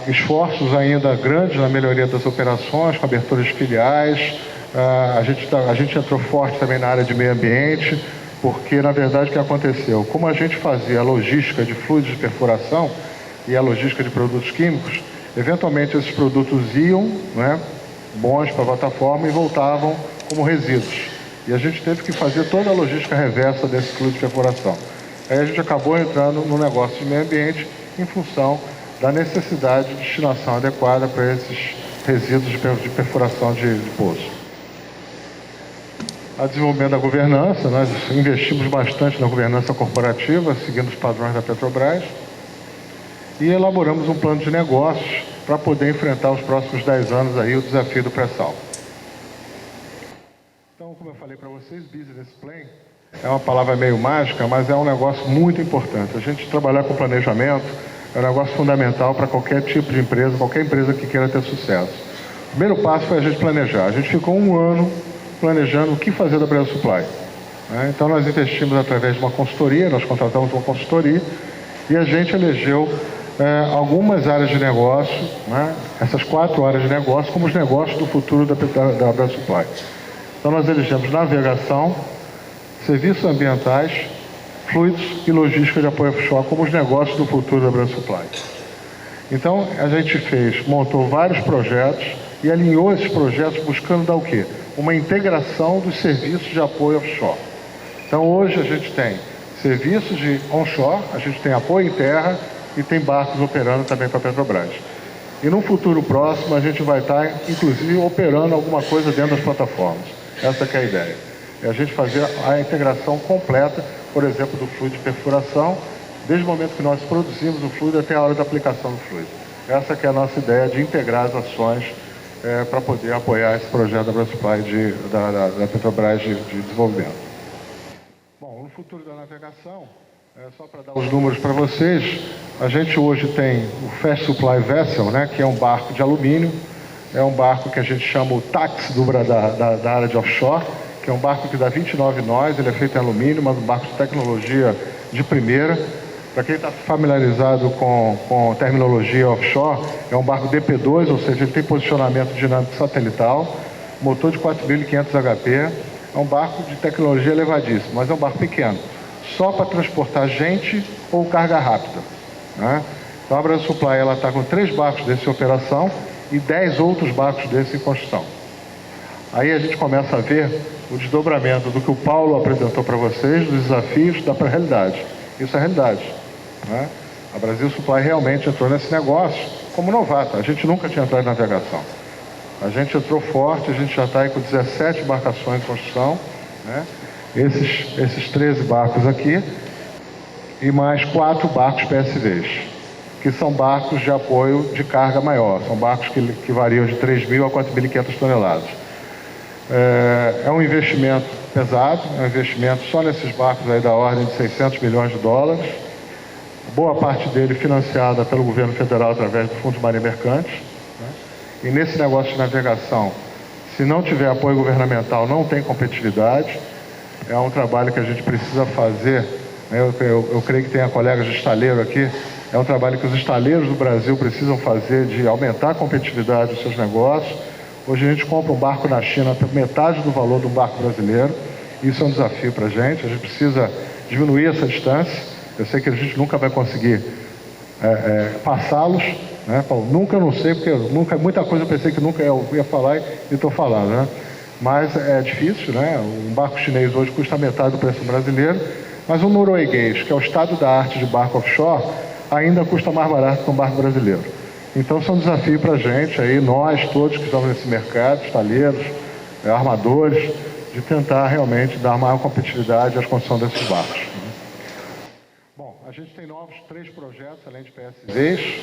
Esforços ainda grandes na melhoria das operações, com abertura de filiais. A gente entrou forte também na área de meio ambiente, porque, na verdade, o que aconteceu? Como a gente fazia a logística de fluidos de perfuração e a logística de produtos químicos, eventualmente esses produtos iam, né, bons para a plataforma e voltavam como resíduos. E a gente teve que fazer toda a logística reversa desse fluido de perfuração. Aí a gente acabou entrando no negócio de meio ambiente em função da necessidade de destinação adequada para esses resíduos de perfuração de poço. A desenvolvimento da governança, nós investimos bastante na governança corporativa, seguindo os padrões da Petrobras, e elaboramos um plano de negócios para poder enfrentar os próximos 10 anos aí o desafio do pré-sal. Então, como eu falei para vocês, Business Plan é uma palavra meio mágica, mas é um negócio muito importante. A gente trabalhar com planejamento é um negócio fundamental para qualquer tipo de empresa, qualquer empresa que queira ter sucesso. O primeiro passo foi a gente planejar. A gente ficou um ano planejando o que fazer da Brasil Supply. Então, nós investimos através de uma consultoria, nós contratamos uma consultoria e a gente elegeu algumas áreas de negócio, né, essas 4 áreas de negócio, como os negócios do futuro da Brasil Supply. Então, nós elegemos navegação, serviços ambientais, fluidos e logística de apoio offshore como os negócios do futuro da Brasil Supply. Então, a gente montou vários projetos e alinhou esses projetos buscando dar o quê? Uma integração dos serviços de apoio offshore. Então, hoje a gente tem serviços de onshore, a gente tem apoio em terra e tem barcos operando também para a Petrobras. E no futuro próximo a gente vai estar, inclusive, operando alguma coisa dentro das plataformas. Essa que é a ideia. É a gente fazer a integração completa, por exemplo, do fluido de perfuração, desde o momento que nós produzimos o fluido até a hora da aplicação do fluido. Essa que é a nossa ideia de integrar as ações para poder apoiar esse projeto da Brasil Supply da Petrobras de desenvolvimento. Bom, no futuro da navegação, só para dar os números para vocês, a gente hoje tem o Fast Supply Vessel, né, que é um barco de alumínio, é um barco que a gente chama o TAX da área de offshore, que é um barco que dá 29 nós, ele é feito em alumínio, mas um barco de tecnologia de primeira. Para quem está familiarizado com terminologia offshore, é um barco DP2, ou seja, ele tem posicionamento dinâmico satelital, motor de 4.500 HP, é um barco de tecnologia elevadíssima, mas é um barco pequeno, só para transportar gente ou carga rápida, né? Então a Brasil Supply está com 3 barcos desse em operação e 10 outros barcos desses em construção. Aí a gente começa a ver o desdobramento do que o Paulo apresentou para vocês, dos desafios da realidade. Isso é a realidade, né? A Brasil Supply realmente entrou nesse negócio como novata. A gente nunca tinha entrado em navegação. A gente entrou forte, a gente já está aí com 17 embarcações em construção, né? Esses 13 barcos aqui e mais 4 barcos PSVs, que são barcos de apoio de carga maior. São barcos que variam de 3.000 a 4.500 toneladas. É um investimento pesado, é um investimento só nesses barcos aí da ordem de 600 milhões de dólares. Boa parte dele financiada pelo governo federal através do Fundo de Marinha Mercante, né? E nesse negócio de navegação, se não tiver apoio governamental, não tem competitividade. É um trabalho que a gente precisa fazer, né? Eu creio que tenha colegas de estaleiro aqui. É um trabalho que os estaleiros do Brasil precisam fazer de aumentar a competitividade dos seus negócios. Hoje a gente compra um barco na China por metade do valor do barco brasileiro. Isso é um desafio para a gente precisa diminuir essa distância. Eu sei que a gente nunca vai conseguir passá-los, né? Nunca, eu não sei, porque muita coisa eu pensei que nunca eu ia falar e estou falando, né? mas é difícil, né? Um barco chinês hoje custa metade do preço brasileiro, mas um norueguês, que é o estado da arte de barco offshore, ainda custa mais barato que um barco brasileiro. Então, são um desafio para a gente, aí, nós todos que estamos nesse mercado, estaleiros, armadores, de tentar realmente dar maior competitividade à construção desses barcos. Bom, a gente tem novos 3 projetos, além de PSVs,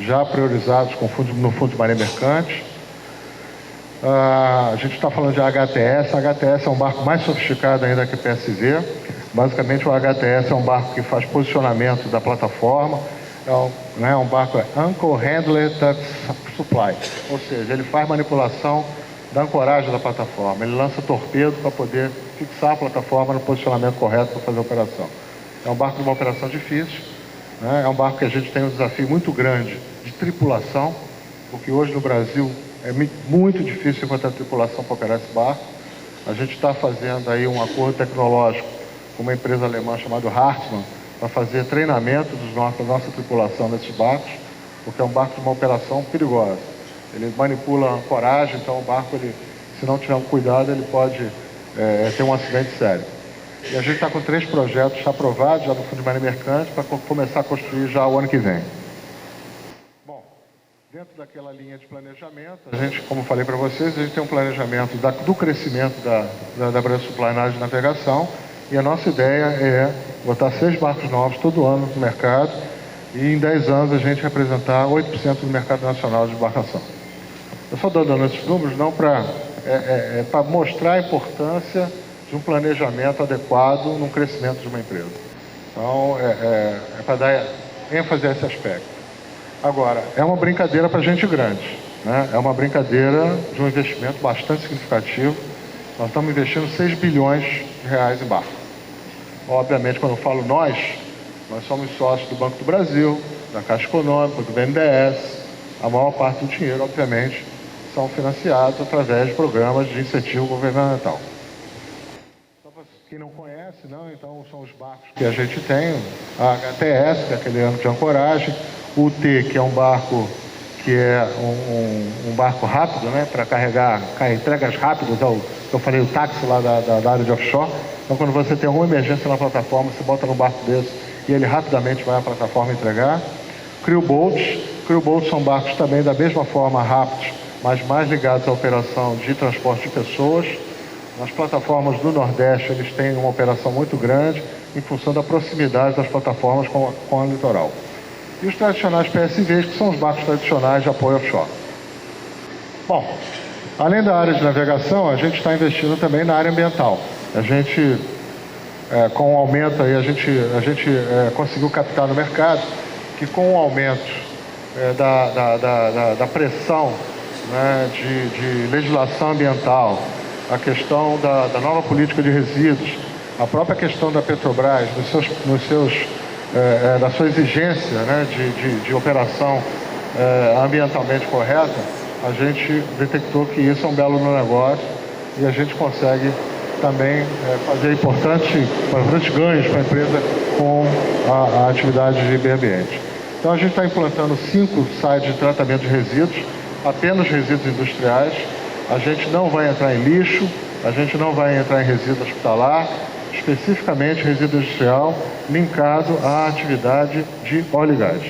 já priorizados no Fundo de Marinha Mercante. A gente está falando de HTS. A HTS é um barco mais sofisticado ainda que o PSV. Basicamente, o HTS é um barco que faz posicionamento da plataforma. É um barco Anchor Handler Supply, ou seja, ele faz manipulação da ancoragem da plataforma. Ele lança torpedo para poder fixar a plataforma no posicionamento correto para fazer a operação. É um barco de uma operação difícil, né? É um barco que a gente tem um desafio muito grande de tripulação, porque hoje no Brasil é muito difícil encontrar tripulação para operar esse barco. A gente está fazendo aí um acordo tecnológico com uma empresa alemã chamada Hartmann para fazer treinamento da nossa tripulação nesses barcos, porque é um barco de uma operação perigosa. Ele manipula a ancoragem, então o barco, se não tiver um cuidado, ele pode ter um acidente sério. E a gente está com 3 projetos aprovados já no Fundo de Marinha Mercante para começar a construir já o ano que vem. Bom, dentro daquela linha de planejamento, a gente, como eu falei para vocês, a gente tem um planejamento do crescimento da Brasil Supply na área de navegação, e a nossa ideia é botar 6 barcos novos todo ano no mercado e em 10 anos a gente representar 8% do mercado nacional de embarcação. Eu só estou dando esses números não para mostrar a importância de um planejamento adequado no crescimento de uma empresa. Então, é para dar ênfase a esse aspecto. Agora, é uma brincadeira para gente grande, né? É uma brincadeira de um investimento bastante significativo. Nós estamos investindo 6 bilhões de reais em barco. Obviamente, quando eu falo nós somos sócios do Banco do Brasil, da Caixa Econômica, do BNDES. A maior parte do dinheiro, obviamente, são financiados através de programas de incentivo governamental. Só para quem não conhece, então são os barcos que a gente tem, a HTS, que é aquele âmbito de ancoragem, o T, que é um barco que é um barco rápido, né, para carregar entregas rápidas, eu falei o táxi lá da área de offshore. Então, quando você tem alguma emergência na plataforma, você bota no barco desse e ele rapidamente vai à plataforma entregar. Crew boats são barcos também da mesma forma rápidos, mas mais ligados à operação de transporte de pessoas. Nas plataformas do Nordeste, eles têm uma operação muito grande em função da proximidade das plataformas com o litoral. E os tradicionais PSVs, que são os barcos tradicionais de apoio offshore. Bom, além da área de navegação, a gente está investindo também na área ambiental. A gente, com o aumento aí, a gente conseguiu captar no mercado que com o aumento da pressão, né, de legislação ambiental, a questão da nova política de resíduos, a própria questão da Petrobras, da sua exigência, né, de operação ambientalmente correta, a gente detectou que isso é um belo negócio e a gente consegue também fazer importantes ganhos para a empresa com a atividade de meio ambiente. Então a gente está implantando 5 sites de tratamento de resíduos, apenas resíduos industriais. A gente não vai entrar em lixo, a gente não vai entrar em resíduo hospitalar, especificamente resíduo industrial linkado à atividade de óleo e gás.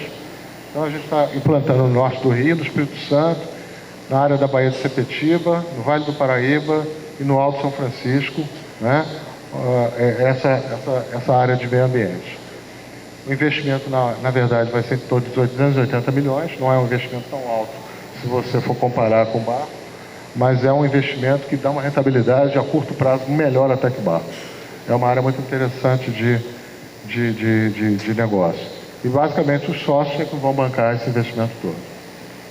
Então a gente está implantando no norte do Rio, no Espírito Santo, na área da Baía de Sepetiba, no Vale do Paraíba e no Alto São Francisco, né? Essa área de meio ambiente. O investimento, na verdade, vai ser em torno de 280 milhões, não é um investimento tão alto se você for comparar com o barco, mas é um investimento que dá uma rentabilidade a curto prazo melhor até que o barco. É uma área muito interessante de negócio. E, basicamente, os sócios é que vão bancar esse investimento todo,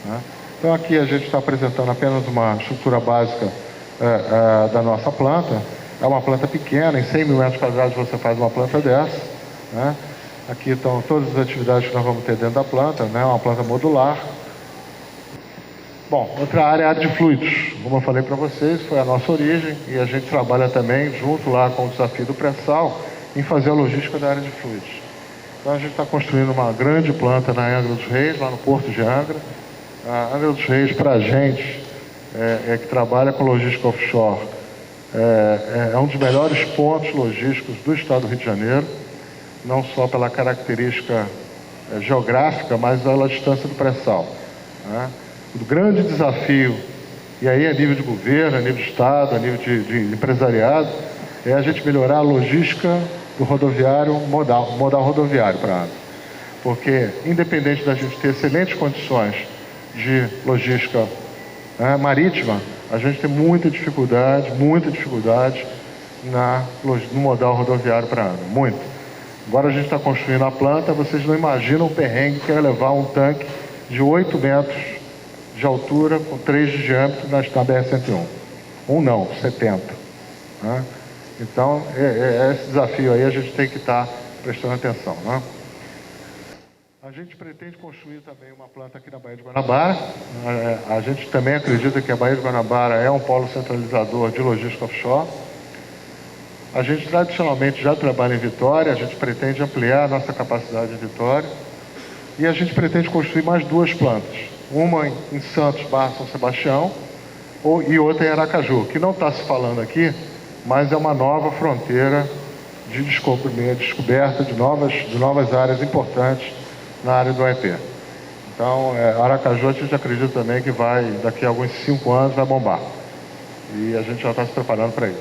né? Então, aqui a gente está apresentando apenas uma estrutura básica da nossa planta. É uma planta pequena, em 100 mil metros quadrados você faz uma planta dessa, né? Aqui estão todas as atividades que nós vamos ter dentro da planta, né? Uma planta modular. Bom, outra área é a área de fluidos. Como eu falei para vocês, foi a nossa origem e a gente trabalha também junto lá com o desafio do pré-sal em fazer a logística da área de fluidos. Então a gente está construindo uma grande planta na Angra dos Reis, lá no Porto de Angra. A Angra dos Reis, para a gente, que trabalha com logística offshore, é um dos melhores pontos logísticos do estado do Rio de Janeiro, não só pela característica geográfica, mas pela distância do pré-sal, né? O grande desafio, e aí a nível de governo, a nível de estado, a nível de empresariado, é a gente melhorar a logística do rodoviário, modal rodoviário para a água. Porque, independente da gente ter excelentes condições de logística marítima, a gente tem muita dificuldade no modal rodoviário para a água, muito. Agora a gente está construindo a planta, vocês não imaginam o perrengue que é levar um tanque de 8 metros de altura com 3 de diâmetro na BR-101. 70. Né? Então, esse desafio aí a gente tem que estar prestando atenção. Né? A gente pretende construir também uma planta aqui na Baía de Guanabara. A gente também acredita que a Baía de Guanabara é um polo centralizador de logística offshore. A gente tradicionalmente já trabalha em Vitória, a gente pretende ampliar a nossa capacidade em Vitória. E a gente pretende construir mais 2 plantas. Uma em Santos, São Sebastião, e outra em Aracaju, que não está se falando aqui, mas é uma nova fronteira de descoberta de novas áreas importantes na área do OEP. Então, Aracaju a gente acredita também que daqui a alguns 5 anos, vai bombar. E a gente já está se preparando para isso.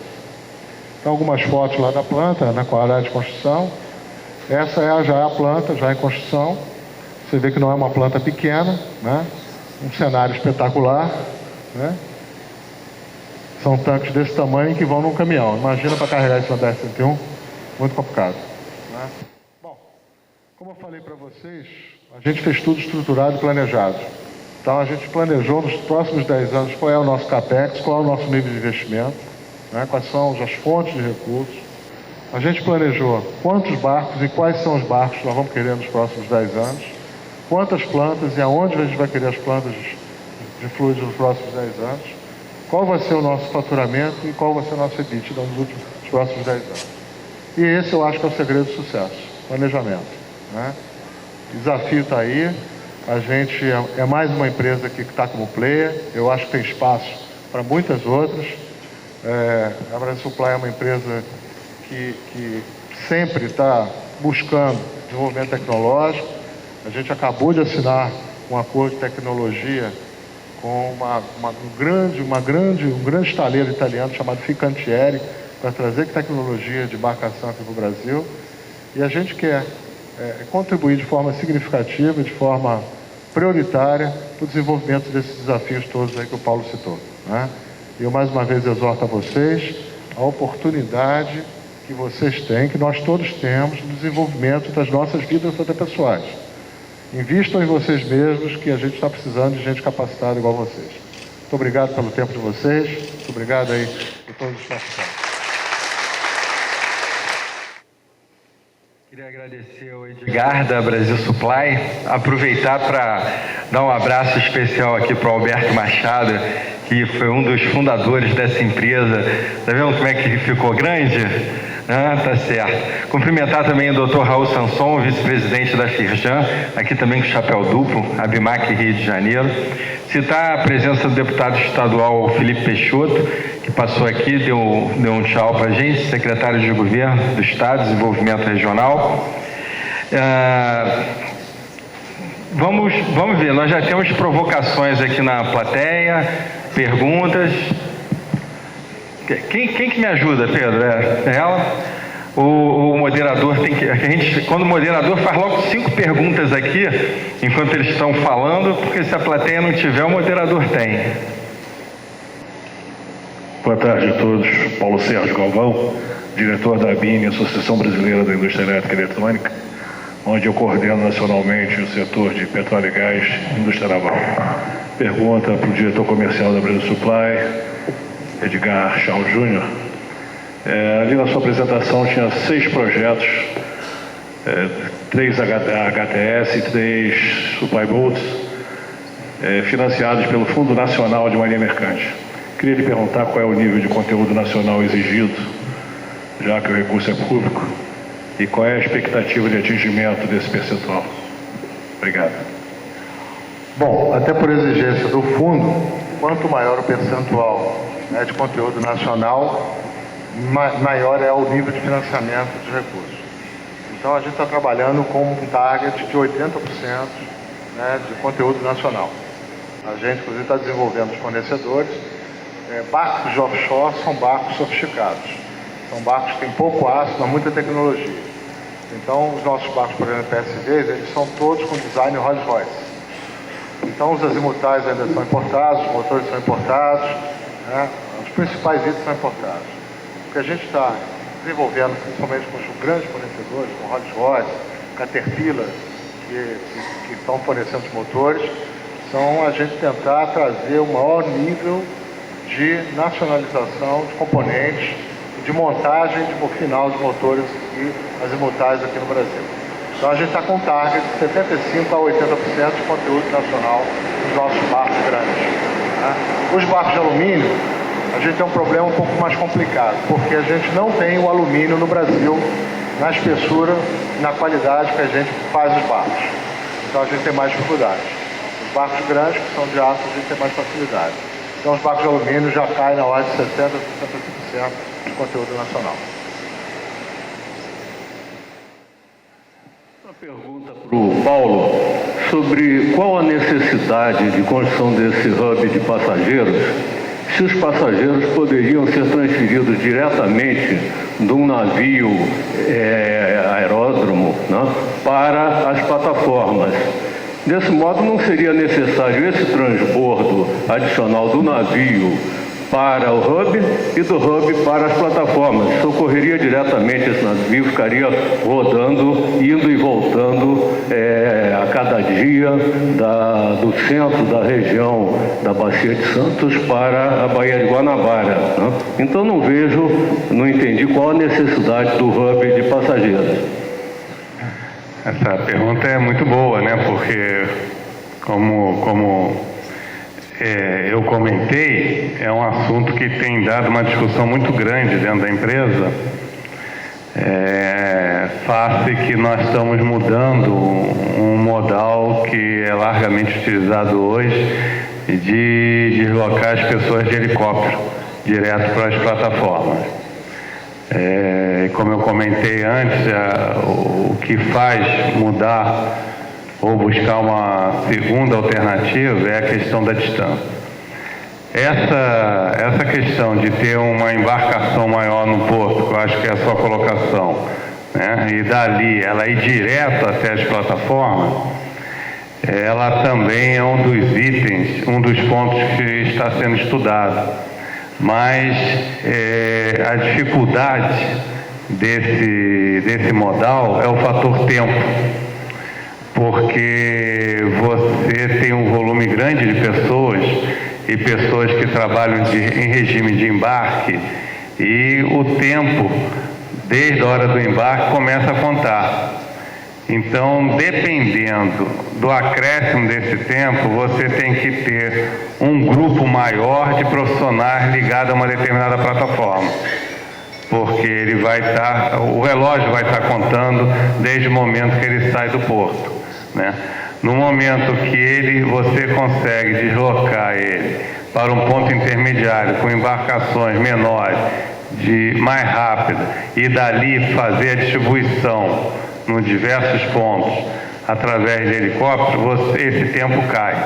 Então, algumas fotos lá da planta, com a área de construção. Essa já é a planta, já em construção. Você vê que não é uma planta pequena, né? Um cenário espetacular, né? São tanques desse tamanho que vão num caminhão. Imagina para carregar isso na BR-101, muito complicado. Né? Bom, como eu falei para vocês, a gente fez tudo estruturado e planejado. Então a gente planejou nos próximos 10 anos qual é o nosso CAPEX, qual é o nosso nível de investimento, né? Quais são as fontes de recursos. A gente planejou quantos barcos e quais são os barcos que nós vamos querer nos próximos 10 anos, quantas plantas e aonde a gente vai querer as plantas de fluidos nos próximos 10 anos, qual vai ser o nosso faturamento e qual vai ser o nosso EBITDA nos próximos 10 anos. E esse eu acho que é o segredo do sucesso, planejamento. Né? O desafio está aí, a gente é mais uma empresa que está como player, eu acho que tem espaço para muitas outras. A Brasil Supply é uma empresa que sempre está buscando desenvolvimento tecnológico. A gente acabou de assinar um acordo de tecnologia com um grande estaleiro italiano chamado Fincantieri, para trazer tecnologia de embarcação aqui para o Brasil. E a gente quer contribuir de forma significativa, de forma prioritária, para o desenvolvimento desses desafios todos aí que o Paulo citou. Né? E eu, mais uma vez, exorto a vocês a oportunidade que vocês têm, que nós todos temos, no desenvolvimento das nossas vidas até pessoais. Invistam em vocês mesmos, que a gente está precisando de gente capacitada igual vocês. Muito obrigado pelo tempo de vocês. Muito obrigado aí por todos os participantes. Queria agradecer ao Edgar da Brasil Supply, aproveitar para dar um abraço especial aqui para o Alberto Machado, que foi um dos fundadores dessa empresa. Tá vendo como é que ficou grande? Tá certo. Cumprimentar também o Dr. Raul Sanson, vice-presidente da Firjan, aqui também com chapéu duplo, ABMAC Rio de Janeiro. Citar a presença do deputado estadual Felipe Peixoto, que passou aqui, deu um tchau para a gente, secretário de Governo do Estado, Desenvolvimento Regional. Vamos ver, nós já temos provocações aqui na plateia, perguntas. Quem que me ajuda, Pedro? É ela? O moderador tem que... quando o moderador faz logo 5 perguntas aqui, enquanto eles estão falando, porque se a plateia não tiver, o moderador tem. Boa tarde a todos. Paulo Sérgio Galvão, diretor da ABIN, Associação Brasileira da Indústria Elétrica e Eletrônica, onde eu coordeno nacionalmente o setor de petróleo e gás e indústria naval. Pergunta para o diretor comercial da Brasil Supply, Edgar Chau Júnior. Ali na sua apresentação tinha 6 projetos, 3 HTS e 3 Supply Boats, financiados pelo Fundo Nacional de Marinha Mercante. Queria lhe perguntar qual é o nível de conteúdo nacional exigido, já que o recurso é público, e qual é a expectativa de atingimento desse percentual. Obrigado. Bom, até por exigência do fundo, quanto maior o percentual, né, de conteúdo nacional, maior é o nível de financiamento de recursos. Então, a gente está trabalhando com um target de 80%, né, de conteúdo nacional. A gente, inclusive, está desenvolvendo os fornecedores. Barcos de offshore são barcos sofisticados. São barcos que têm pouco aço, mas muita tecnologia. Então, os nossos barcos, por exemplo, PSVs, eles são todos com design Rolls-Royce. Então, os azimutais ainda são importados, os motores são importados, né? Os principais itens são importados. O que a gente está desenvolvendo, principalmente com os grandes fornecedores, com Rolls-Royce, Caterpillar, que estão fornecendo os motores, são a gente tentar trazer o maior nível de nacionalização de componentes, de montagem final de motores e azimutais aqui no Brasil. Então a gente está com um target de 75% a 80% de conteúdo nacional nos nossos barcos grandes. Né? Os barcos de alumínio, a gente tem um problema um pouco mais complicado, porque a gente não tem o alumínio no Brasil na espessura e na qualidade que a gente faz os barcos. Então a gente tem mais dificuldade. Os barcos grandes, que são de aço, a gente tem mais facilidade. Então os barcos de alumínio já caem na ordem de 60% a 65% de conteúdo nacional. Uma pergunta para o Paulo sobre qual a necessidade de construção desse hub de passageiros, se os passageiros poderiam ser transferidos diretamente de um navio aeródromo, né, para as plataformas. Desse modo, não seria necessário esse transbordo adicional do navio para o hub e do hub para as plataformas. Isso ocorreria diretamente, esse navio ficaria rodando, indo e voltando a cada dia do centro da região da Bacia de Santos para a Baía de Guanabara. Né? Então não entendi qual a necessidade do hub de passageiros. Essa pergunta é muito boa, né? Porque, como eu comentei, é um assunto que tem dado uma discussão muito grande dentro da empresa, face que nós estamos mudando um modal que é largamente utilizado hoje de deslocar as pessoas de helicóptero direto para as plataformas. Como eu comentei antes, o que faz mudar ou buscar uma segunda alternativa é a questão da distância. Essa questão de ter uma embarcação maior no porto, que eu acho que é a sua colocação, né, e dali ela ir direto até as plataformas, ela também é um dos itens, um dos pontos que está sendo estudado. Mas a dificuldade desse modal é o fator tempo, porque você tem um volume grande de pessoas e pessoas que trabalham em regime de embarque, e o tempo, desde a hora do embarque, começa a contar. Então, dependendo do acréscimo desse tempo, você tem que ter um grupo maior de profissionais ligados a uma determinada plataforma, porque o relógio vai estar contando desde o momento que ele sai do porto, né? No momento que você consegue deslocar ele para um ponto intermediário com embarcações menores, mais rápidas, e dali fazer a distribuição nos diversos pontos através de helicóptero, esse tempo cai.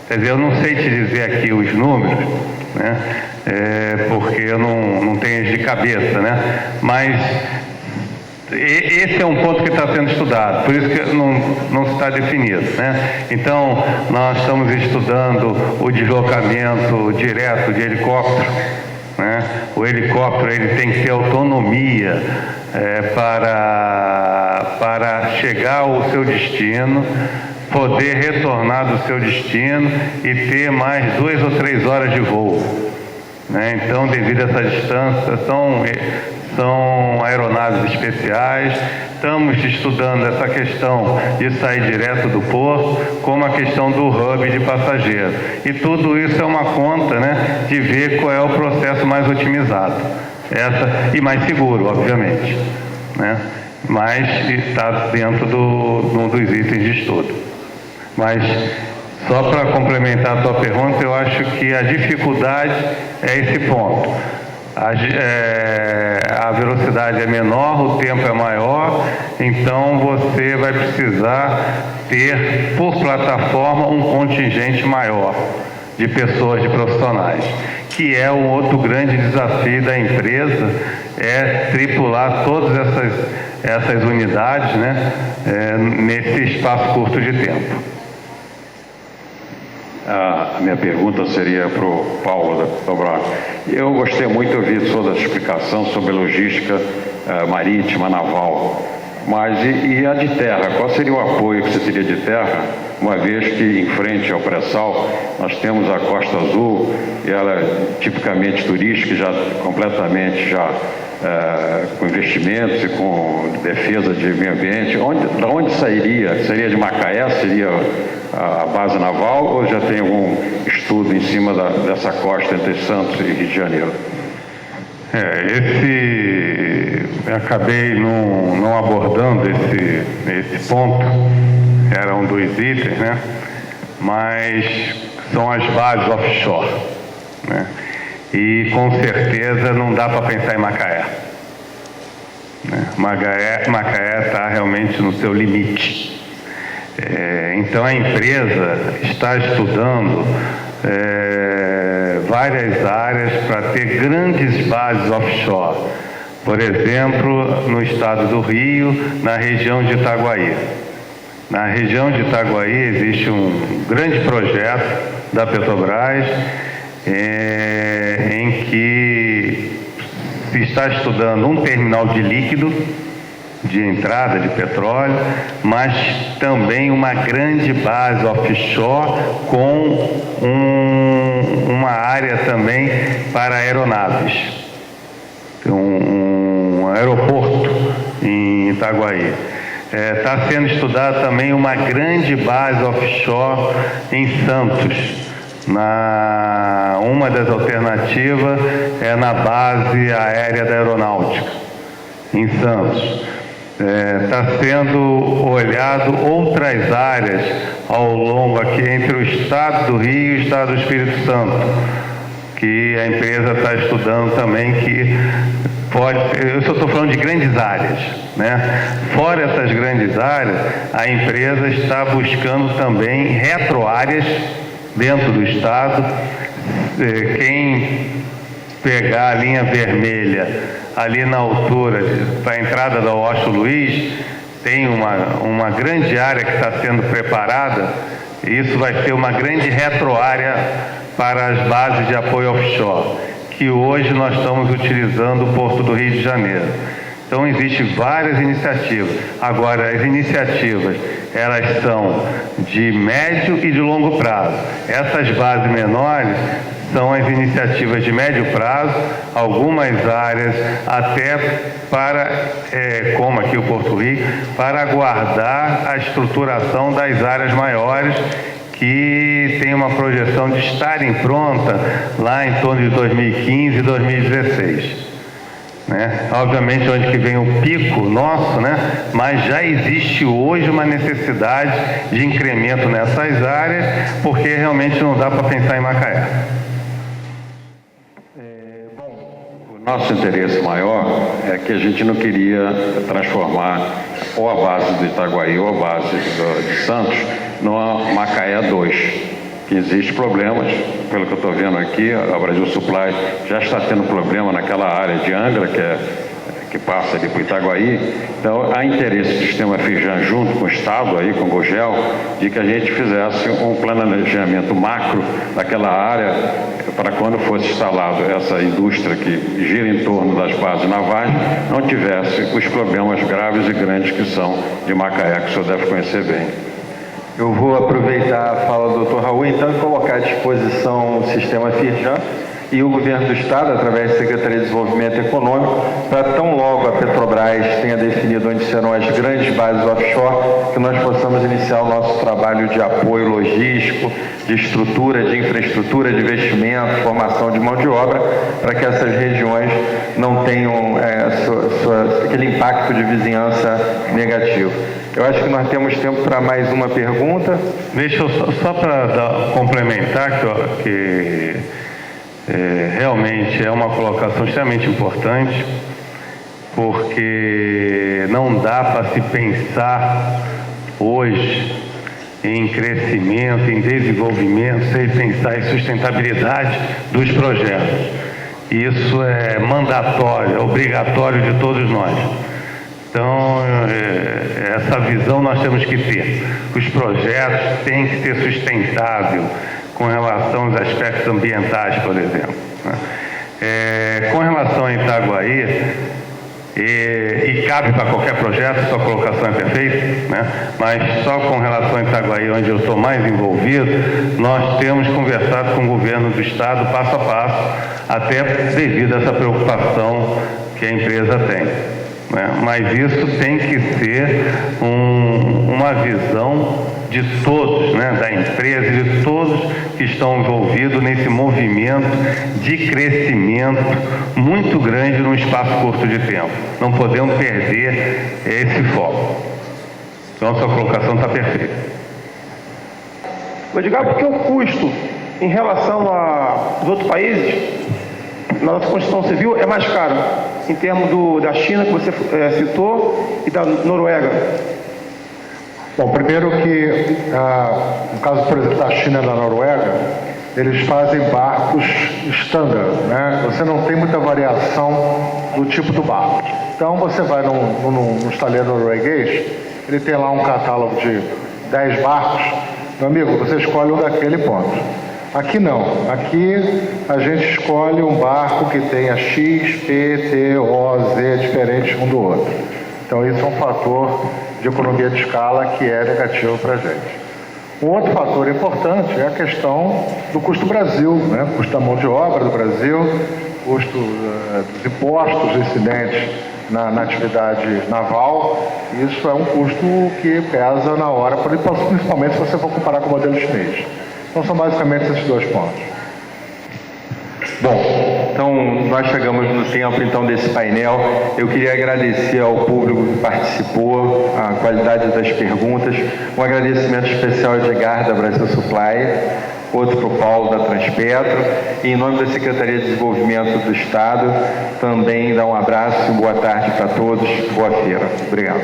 Quer dizer, eu não sei te dizer aqui os números, né? Porque eu não tenho de cabeça, né? Mas esse é um ponto que está sendo estudado, por isso que não está definido, né? Então, nós estamos estudando o deslocamento direto de helicóptero, né? O helicóptero ele tem que ter autonomia para chegar ao seu destino, poder retornar do seu destino e ter mais 2 ou 3 horas de voo, né? Então, devido a essa distância, são aeronaves especiais. Estamos estudando essa questão de sair direto do porto, como a questão do hub de passageiro. E tudo isso é uma conta, né, de ver qual é o processo mais otimizado. E mais seguro, obviamente, né? Mas está dentro dos itens de estudo. Mas Só para complementar a tua pergunta, eu acho que a dificuldade é esse ponto. A velocidade é menor, o tempo é maior, então você vai precisar ter, por plataforma, um contingente maior de pessoas, de profissionais, que é um outro grande desafio da empresa, é tripular todas essas unidades, né, nesse espaço curto de tempo. A minha pergunta seria para o Paulo da Petrobras. Eu gostei muito de ouvir toda a explicação sobre logística marítima, naval. Mas e a de terra? Qual seria o apoio que você teria de terra, uma vez que em frente ao pré-sal nós temos a Costa Azul, e ela é tipicamente turística, já completamente com investimentos e com defesa de meio ambiente. Da onde sairia? Seria de Macaé? Seria a base naval, ou já tem algum estudo em cima dessa costa entre Santos e Rio de Janeiro? Eu acabei não abordando esse ponto, era um dos itens, né? Mas são as bases offshore, né? E com certeza não dá para pensar em Macaé, né? Macaé está realmente no seu limite. Então a empresa está estudando várias áreas para ter grandes bases offshore. Por exemplo, no estado do Rio, na região de Itaguaí. Na região de Itaguaí existe um grande projeto da Petrobras em que se está estudando um terminal de líquido, de entrada de petróleo, mas também uma grande base offshore com uma área também para aeronaves. Um aeroporto em Itaguaí. Está sendo estudada também uma grande base offshore em Santos. Uma das alternativas é na base aérea da aeronáutica, em Santos. Está sendo olhado outras áreas ao longo aqui entre o estado do Rio e o estado do Espírito Santo, que a empresa está estudando também, que pode, eu só estou falando de grandes áreas, né? Fora essas grandes áreas, a empresa está buscando também retroáreas dentro do estado. Quem pegar a linha vermelha ali na altura para a entrada da Washington Luiz, tem uma grande área que está sendo preparada, e isso vai ser uma grande retroárea para as bases de apoio offshore, que hoje nós estamos utilizando o Porto do Rio de Janeiro. Então existem várias iniciativas. Agora, as iniciativas, elas são de médio e de longo prazo. Essas bases menores são as iniciativas de médio prazo, algumas áreas até para, como aqui o Porto Rio, para aguardar a estruturação das áreas maiores, que tem uma projeção de estarem prontas lá em torno de 2015 e 2016. Né? Obviamente, onde que vem o pico nosso, né? Mas já existe hoje uma necessidade de incremento nessas áreas, porque realmente não dá para pensar em Macaé. Nosso interesse maior é que a gente não queria transformar ou a base do Itaguaí ou a base de Santos numa Macaé 2, que existe problemas, pelo que eu estou vendo aqui, a Brasil Supply já está tendo problema naquela área de Angra, que passa ali para o Itaguaí. Então, há interesse do sistema Fijan junto com o Estado, aí, com o Gogel, de que a gente fizesse um planejamento macro daquela área para quando fosse instalado essa indústria que gira em torno das bases navais, não tivesse os problemas graves e grandes que são de Macaé, que o senhor deve conhecer bem. Eu vou aproveitar a fala do Dr. Raul, então, e colocar à disposição o sistema Firjan e o Governo do Estado, através da Secretaria de Desenvolvimento Econômico, para tão logo a Petrobras tenha definido onde serão as grandes bases offshore, que nós possamos iniciar o nosso trabalho de apoio logístico, de estrutura, de infraestrutura, de investimento, formação de mão de obra, para que essas regiões não tenham aquele impacto de vizinhança negativo. Eu acho que nós temos tempo para mais uma pergunta. Deixa eu só para complementar que realmente é uma colocação extremamente importante, porque não dá para se pensar hoje em crescimento, em desenvolvimento, sem pensar em sustentabilidade dos projetos. Isso é mandatório, é obrigatório de todos nós. Então, essa visão nós temos que ter. Os projetos têm que ser sustentáveis com relação aos aspectos ambientais, por exemplo. Com relação a Itaguaí, e cabe para qualquer projeto, sua colocação é perfeita, né? Mas só com relação a Itaguaí, onde eu estou mais envolvido, nós temos conversado com o governo do Estado passo a passo, até devido a essa preocupação que a empresa tem, né? Mas isso tem que ser uma visão de todos, né? Da empresa e de todos que estão envolvidos nesse movimento de crescimento muito grande num espaço curto de tempo. Não podemos perder esse foco. Então, a sua colocação está perfeita. Edgar, porque o custo em relação aos outros países, na nossa Constituição Civil, é mais caro, em termos da China, que você citou, e da Noruega? Bom, primeiro que, no caso, por exemplo, da China e da Noruega, eles fazem barcos standard, né? Você não tem muita variação do tipo do barco. Então, você vai num estaleiro norueguês, ele tem lá um catálogo de 10 barcos. Meu amigo, você escolhe um daquele ponto. Aqui não. Aqui a gente escolhe um barco que tenha X, P, T, O, Z, diferentes um do outro. Então, isso é um fator de economia de escala que é negativo para a gente. Um outro fator importante é a questão do custo Brasil, né? O custo da mão de obra do Brasil, custo dos impostos incidentes na atividade naval. Isso é um custo que pesa na hora, principalmente se você for comparar com o modelo chinês. Então, são basicamente esses dois pontos. Bom, então nós chegamos no tempo então desse painel. Eu queria agradecer ao público que participou, a qualidade das perguntas. Um agradecimento especial ao Edgar da Brasil Supply, outro para o Paulo da Transpetro. E em nome da Secretaria de Desenvolvimento do Estado, também dar um abraço e boa tarde para todos. Boa feira. Obrigado.